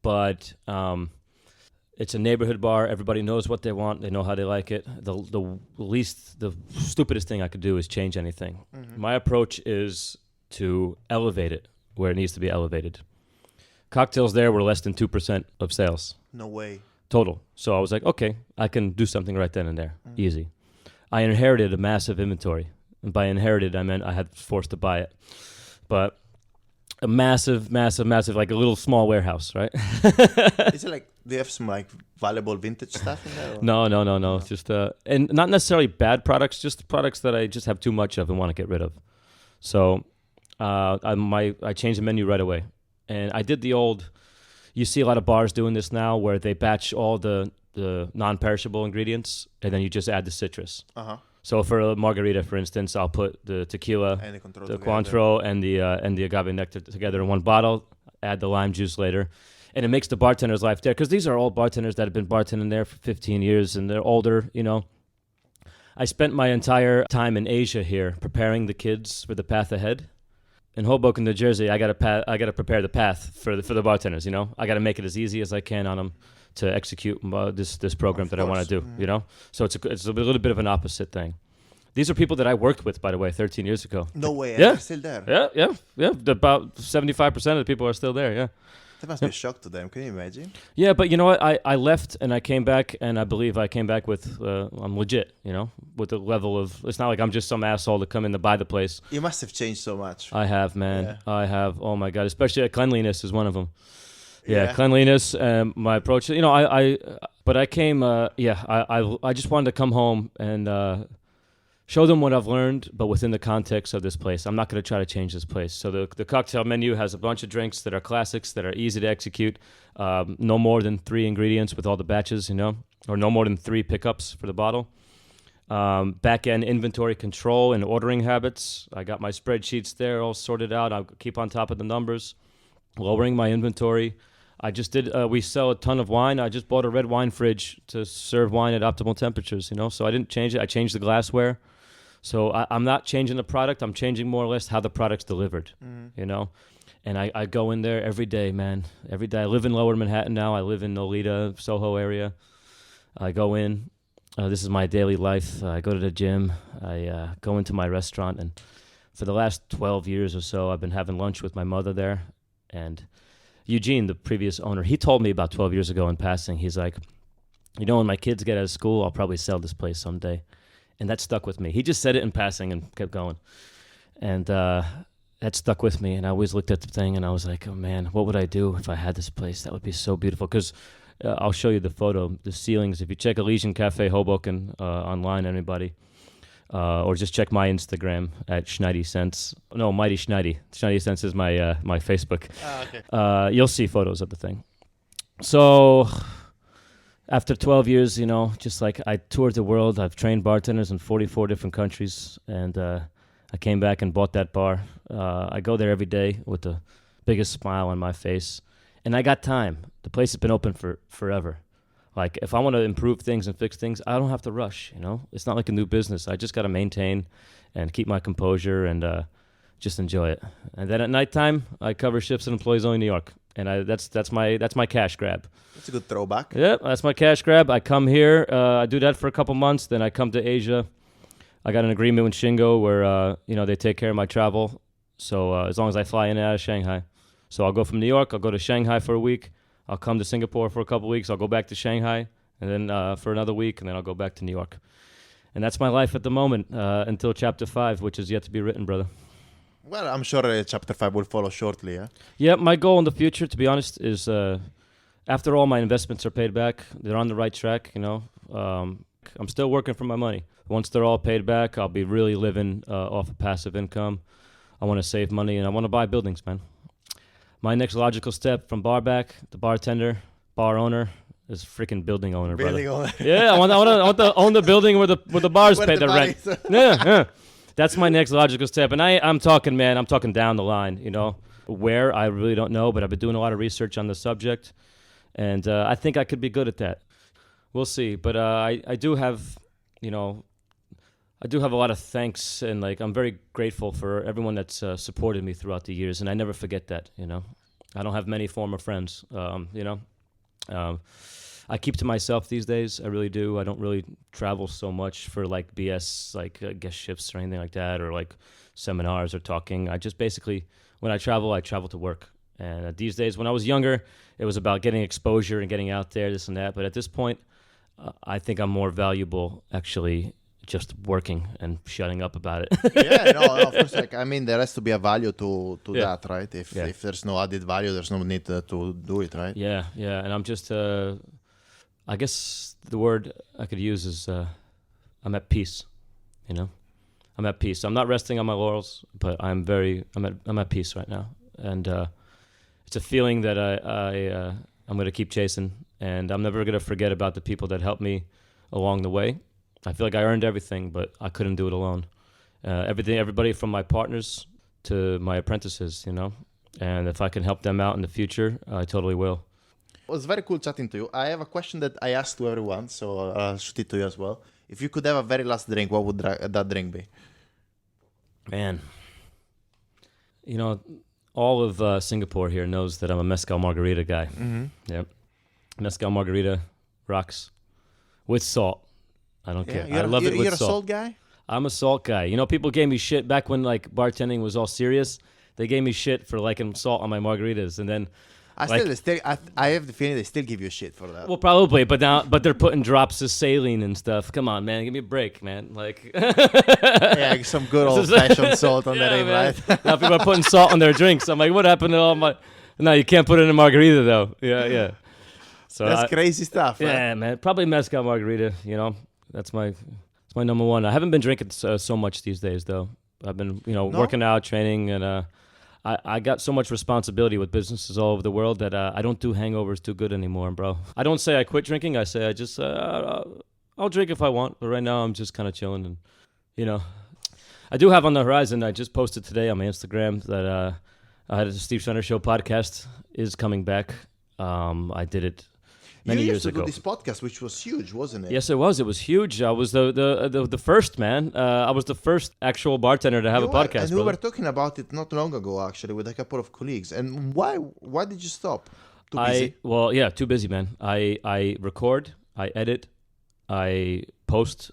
[SPEAKER 2] But it's a neighborhood bar. Everybody knows what they want. They know how they like it. The stupidest thing I could do is change anything. Mm-hmm. My approach is to elevate it where it needs to be elevated. Cocktails there were less than 2% of sales.
[SPEAKER 3] No way.
[SPEAKER 2] Total. So I was like, okay, I can do something right then and there. Mm-hmm. Easy. I inherited a massive inventory. And by inherited, I meant I had forced to buy it. But a massive, like a little small warehouse, right?
[SPEAKER 3] Is it do you have some valuable vintage stuff in there? Or?
[SPEAKER 2] No. Just and not necessarily bad products, just products that I just have too much of and want to get rid of. So I changed the menu right away, and I did the old. You see a lot of bars doing this now, where they batch all the non-perishable ingredients, and then you just add the citrus. So for a margarita, for instance, I'll put the tequila,
[SPEAKER 3] And the
[SPEAKER 2] the Cointreau, and the agave nectar together in one bottle. Add the lime juice later, and it makes the bartender's life there, because these are all bartenders that have been bartending there for 15 years, and they're older. I spent my entire time in Asia here preparing the kids for the path ahead. In Hoboken, New Jersey, I gotta prepare the path for the bartenders. I gotta make it as easy as I can on them to execute this program that I want to do. So it's a little bit of an opposite thing. These are people that I worked with, by the way, 13 years ago.
[SPEAKER 3] No way,
[SPEAKER 2] Yeah.
[SPEAKER 3] they're still there.
[SPEAKER 2] Yeah. About 75% of the people are still there. Yeah.
[SPEAKER 3] That must be a shock to them. Can you imagine?
[SPEAKER 2] Yeah, but you know what? I left and I came back, and I believe I came back with I'm legit. With the level of, it's not like I'm just some asshole to come in to buy the place.
[SPEAKER 3] You must have changed so much.
[SPEAKER 2] I have, man.
[SPEAKER 3] Yeah.
[SPEAKER 2] I have. Oh my God! Especially cleanliness is one of them.
[SPEAKER 3] Yeah.
[SPEAKER 2] Cleanliness. My approach. But I came. I just wanted to come home and show them what I've learned, but within the context of this place. I'm not going to try to change this place. So the cocktail menu has a bunch of drinks that are classics, that are easy to execute. No more than 3 ingredients with all the batches, or no more than 3 pickups for the bottle. Back-end inventory control and ordering habits. I got my spreadsheets there all sorted out. I'll keep on top of the numbers. Lowering my inventory. I just did, we sell a ton of wine. I just bought a red wine fridge to serve wine at optimal temperatures, So I didn't change it. I changed the glassware. So I'm not changing the product. I'm changing more or less how the product's delivered, And I go in there every day, man. Every day. I live in Lower Manhattan now. I live in Nolita, Soho area. I go in. This is my daily life. I go to the gym. I go into my restaurant. And for the last 12 years or so, I've been having lunch with my mother there. And Eugene, the previous owner, he told me about 12 years ago in passing, he's like, when my kids get out of school, I'll probably sell this place someday. And that stuck with me. He just said it in passing and kept going. And that stuck with me. And I always looked at the thing and I was like, oh man, what would I do if I had this place? That would be so beautiful. Because I'll show you the photo, the ceilings. If you check Elysian Cafe Hoboken online, anybody, or just check my Instagram at Schneidy Sense. No, Mighty Schneidy. Schneidy Sense is my Facebook.
[SPEAKER 3] Okay.
[SPEAKER 2] You'll see photos of the thing. So after 12 years, just like I toured the world. I've trained bartenders in 44 different countries, and I came back and bought that bar. I go there every day with the biggest smile on my face, and I got time. The place has been open for forever. Like, if I want to improve things and fix things, I don't have to rush, It's not like a new business. I just got to maintain and keep my composure and just enjoy it. And then at nighttime, I cover shifts in Employees Only New York. And that's my cash grab.
[SPEAKER 3] That's a good throwback.
[SPEAKER 2] Yeah, that's my cash grab. I come here, I do that for a couple months, then I come to Asia. I got an agreement with Shingo where, they take care of my travel. So as long as I fly in and out of Shanghai. So I'll go from New York, I'll go to Shanghai for a week. I'll come to Singapore for a couple weeks. I'll go back to Shanghai, and then for another week, and then I'll go back to New York. And that's my life at the moment until Chapter 5, which is yet to be written, brother.
[SPEAKER 3] Well, I'm sure Chapter 5 will follow shortly, yeah?
[SPEAKER 2] Yeah, my goal in the future, to be honest, is after all my investments are paid back, they're on the right track, I'm still working for my money. Once they're all paid back, I'll be really living off of passive income. I want to save money, and I want to buy buildings, man. My next logical step from bar back to bartender, bar owner, is freaking building owner,
[SPEAKER 3] Building
[SPEAKER 2] brother.
[SPEAKER 3] owner.
[SPEAKER 2] Yeah, I want to own the building where the bars pay the rent. Yeah. That's my next logical step. And I'm talking down the line, Where, I really don't know, but I've been doing a lot of research on the subject. And I think I could be good at that. We'll see. But I do have, I do have a lot of thanks, and I'm very grateful for everyone that's supported me throughout the years, and I never forget that. I don't have many former friends. I keep to myself these days. I really do. I don't really travel so much for BS, guest shifts or anything like that, or seminars or talking. I just basically, when I travel to work. And these days, when I was younger, it was about getting exposure and getting out there, this and that. But at this point, I think I'm more valuable actually just working and shutting up about it.
[SPEAKER 3] Yeah, no, of course. There has to be a value to that, right? If there's no added value, there's no need to do it, right?
[SPEAKER 2] Yeah. And I'm just, I guess the word I could use is I'm at peace, I'm at peace. I'm not resting on my laurels, but I'm at peace right now. And it's a feeling that I'm going to keep chasing, and I'm never going to forget about the people that helped me along the way. I feel like I earned everything, but I couldn't do it alone. Everybody from my partners to my apprentices, you know. And if I can help them out in the future, I totally will.
[SPEAKER 3] It was very cool chatting to you. I have a question that I asked to everyone, so I'll shoot it to you as well. If you could have a very last drink, what would that drink be?
[SPEAKER 2] Man, you know, all of Singapore here knows that I'm a mezcal margarita guy.
[SPEAKER 3] Mm-hmm.
[SPEAKER 2] Yep. Mezcal margarita rocks with salt. I don't care. I love it with
[SPEAKER 3] You're a
[SPEAKER 2] salt.
[SPEAKER 3] salt guy?
[SPEAKER 2] I'm a salt guy. You know, people gave me shit back when like bartending was all serious. They gave me shit for liking salt on my margaritas, and then
[SPEAKER 3] I have the feeling they still give you shit for that.
[SPEAKER 2] well, probably, but they're putting drops of saline and stuff. Come on, man, give me a break, man. Like,
[SPEAKER 3] Yeah, some good old-fashioned salt on that, right?
[SPEAKER 2] Now people are putting salt on their drinks. I'm like, what happened to all my? No, you can't put it in a margarita though. Yeah. So
[SPEAKER 3] That's crazy stuff.
[SPEAKER 2] Yeah, man, probably mezcal margarita. You know, that's my number one. I haven't been drinking so much these days though. I've been working out, training, and I got so much responsibility with businesses all over the world that I don't do hangovers too good anymore, bro. I don't say I quit drinking. I say I just I'll drink if I want, but right now I'm just kind of chilling, and I do have on the horizon. I just posted today on my Instagram that I had a Steve Schneider Show podcast is coming back. I did it many years ago.
[SPEAKER 3] You used to do this podcast, which was huge, wasn't it?
[SPEAKER 2] Yes, it was. It was huge. I was the first man. I was the first actual bartender to have a podcast.
[SPEAKER 3] And we were talking about it not long ago, actually, with a couple of colleagues. And why did you stop? Too busy?
[SPEAKER 2] Too busy, man. I record, I edit, I post,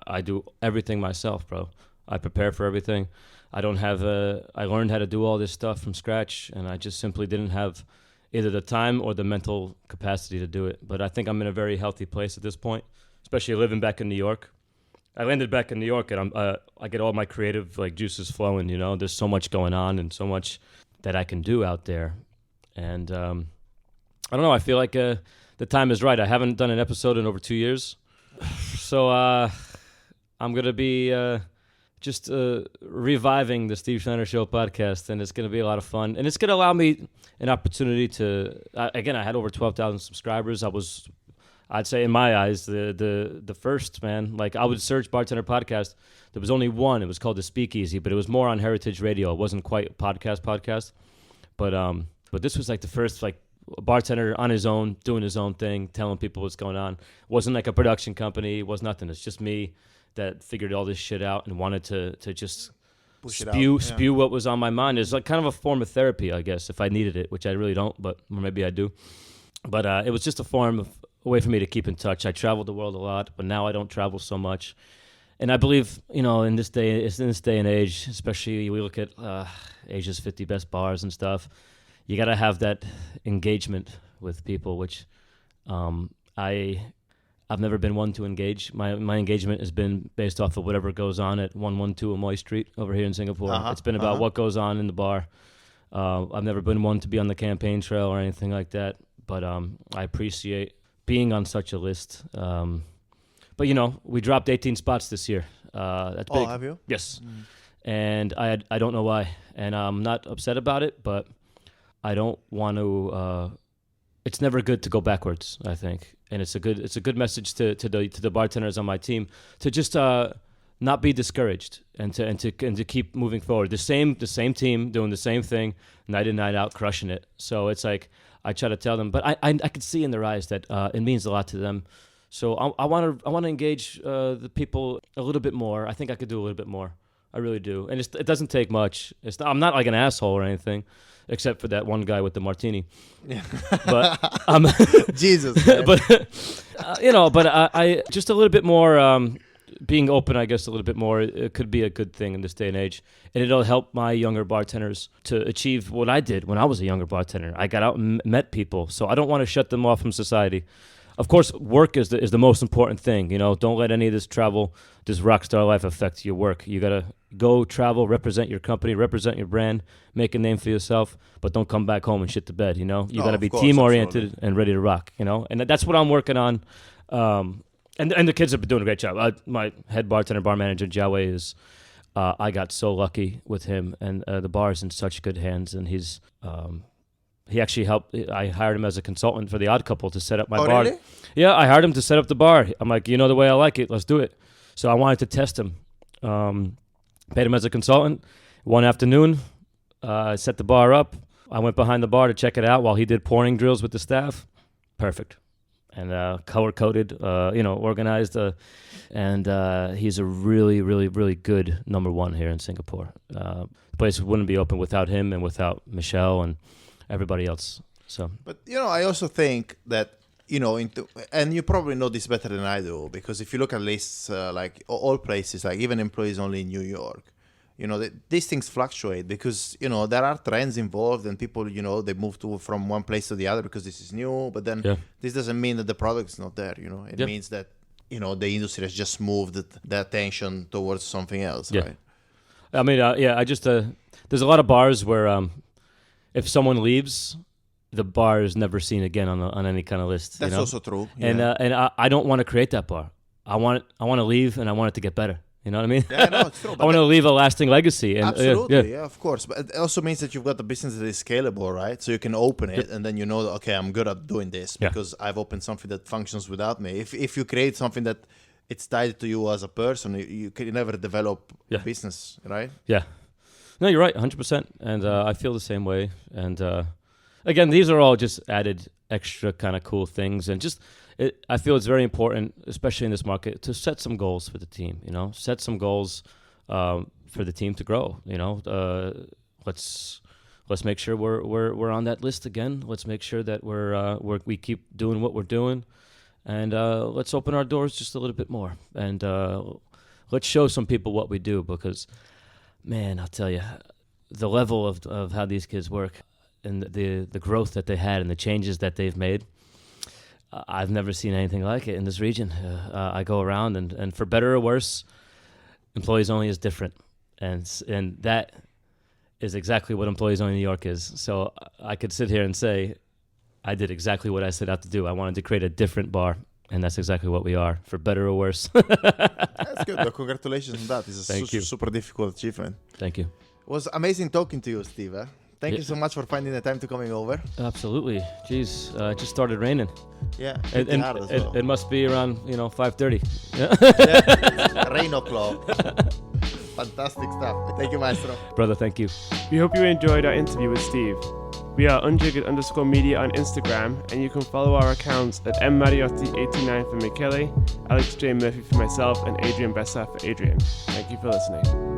[SPEAKER 2] I do everything myself, bro. I prepare for everything. I learned how to do all this stuff from scratch, and I just simply didn't have either the time or the mental capacity to do it. But I think I'm in a very healthy place at this point, especially living back in New York. I landed back in New York, and I get all my creative juices flowing. You know, there's so much going on and so much that I can do out there. And I don't know. I feel like the time is right. I haven't done an episode in over 2 years, so I'm gonna be just reviving the Steve Schneider Show podcast, and it's going to be a lot of fun. And it's going to allow me an opportunity to, again, I had over 12,000 subscribers. I'd say in my eyes, the first, man. Like, I would search Bartender Podcast. There was only one. It was called The Speakeasy, but it was more on Heritage Radio. It wasn't quite a podcast. But this was like the first, bartender on his own, doing his own thing, telling people what's going on. It wasn't like a production company. It was nothing. It's just me that figured all this shit out and wanted to just spew what was on my mind. It's like kind of a form of therapy, I guess, if I needed it, which I really don't, or maybe I do. But it was just a way for me to keep in touch. I traveled the world a lot, but now I don't travel so much. And I believe, in this day and age, especially we look at Asia's 50 best bars and stuff, you got to have that engagement with people, which I've never been one to engage. My engagement has been based off of whatever goes on at 112 Amoy Street over here in Singapore. It's been about what goes on in the bar. I've never been one to be on the campaign trail or anything like that, but I appreciate being on such a list. But, we dropped 18 spots this year. That's big.
[SPEAKER 3] Oh, have you?
[SPEAKER 2] Yes. And I don't know why. And I'm not upset about it, but I don't want to... it's never good to go backwards, I think. And it's a good message to the bartenders on my team to just not be discouraged and to keep moving forward. The same team doing the same thing night in, night out, crushing it. So it's like I try to tell them, but I could see in their eyes that it means a lot to them. So I want to engage the people a little bit more. I think I could do a little bit more. I really do. And it doesn't take much. I'm not like an asshole or anything, except for that one guy with the martini. Yeah. But
[SPEAKER 3] Jesus.
[SPEAKER 2] But I just a little bit more being open, I guess, a little bit more. It could be a good thing in this day and age, and it'll help my younger bartenders to achieve what I did when I was a younger bartender. I got out and met people, so I don't want to shut them off from society. Of course, work is the most important thing. Don't let any of this travel, this rock star life affect your work. You gotta go travel, represent your company, represent your brand, make a name for yourself, but don't come back home and shit the bed. You gotta be team oriented and ready to rock. And that's what I'm working on. And the kids have been doing a great job. My head bartender, bar manager, Jiawei, is. I got so lucky with him, and the bar is in such good hands, and he's. He actually helped. I hired him as a consultant for the Odd Couple to set up my bar.
[SPEAKER 3] Really?
[SPEAKER 2] Yeah, I hired him to set up the bar. I'm like, the way I like it, let's do it. So I wanted to test him. Paid him as a consultant. One afternoon, set the bar up. I went behind the bar to check it out while he did pouring drills with the staff. Perfect. And color-coded, organized. And he's a really, really, really good number one here in Singapore. The place wouldn't be open without him and without Michelle and everybody else. So,
[SPEAKER 3] but I also think that and you probably know this better than I do, because if you look at lists like all places, like even employees only in New York, these things fluctuate because there are trends involved, and people they move from one place to the other because this is new. But then this doesn't mean that the product is not there. It means that the industry has just moved the attention towards something else, right?
[SPEAKER 2] I mean, I just there's a lot of bars where if someone leaves, the bar is never seen again on any kind of list.
[SPEAKER 3] That's also true.
[SPEAKER 2] Yeah. And I don't want to create that bar. I want to leave, and I want it to get better. You know what I mean?
[SPEAKER 3] Yeah, no, it's true.
[SPEAKER 2] I want to leave a lasting legacy. And,
[SPEAKER 3] absolutely, yeah, of course. But it also means that you've got the business that is scalable, right? So you can open it, and then okay, I'm good at doing this because I've opened something that functions without me. If you create something that it's tied to you as a person, you can never develop a business, right?
[SPEAKER 2] Yeah. No, you're right, 100%. And I feel the same way. And again, these are all just added extra kind of cool things, and just. I feel it's very important, especially in this market, to set some goals for the team. Set some goals for the team to grow. Let's make sure we're on that list again. Let's make sure that we keep doing what we're doing, and let's open our doors just a little bit more, and let's show some people what we do. Because, man, I'll tell you, the level of how these kids work, and the growth that they had, and the changes that they've made. I've never seen anything like it in this region. I go around, and for better or worse, Employees Only is different. And that is exactly what Employees Only New York is. So I could sit here and say, I did exactly what I set out to do. I wanted to create a different bar, and that's exactly what we are, for better or worse.
[SPEAKER 3] That's good. Well, congratulations on that. It's a super difficult achievement.
[SPEAKER 2] Thank you.
[SPEAKER 3] It was amazing talking to you, Steve. Thank you so much for finding the time to coming over.
[SPEAKER 2] Absolutely. Jeez, it just started raining.
[SPEAKER 3] Yeah,
[SPEAKER 2] it must be around 5:30.
[SPEAKER 3] Yeah, rain o'clock. Fantastic stuff. Thank you, Maestro.
[SPEAKER 2] Brother, thank you.
[SPEAKER 1] We hope you enjoyed our interview with Steve. We are Unjiggered_media on Instagram, and you can follow our accounts at mmariotti89 for Michele, Alex J. Murphy for myself, and Adrian Bessa for Adrian. Thank you for listening.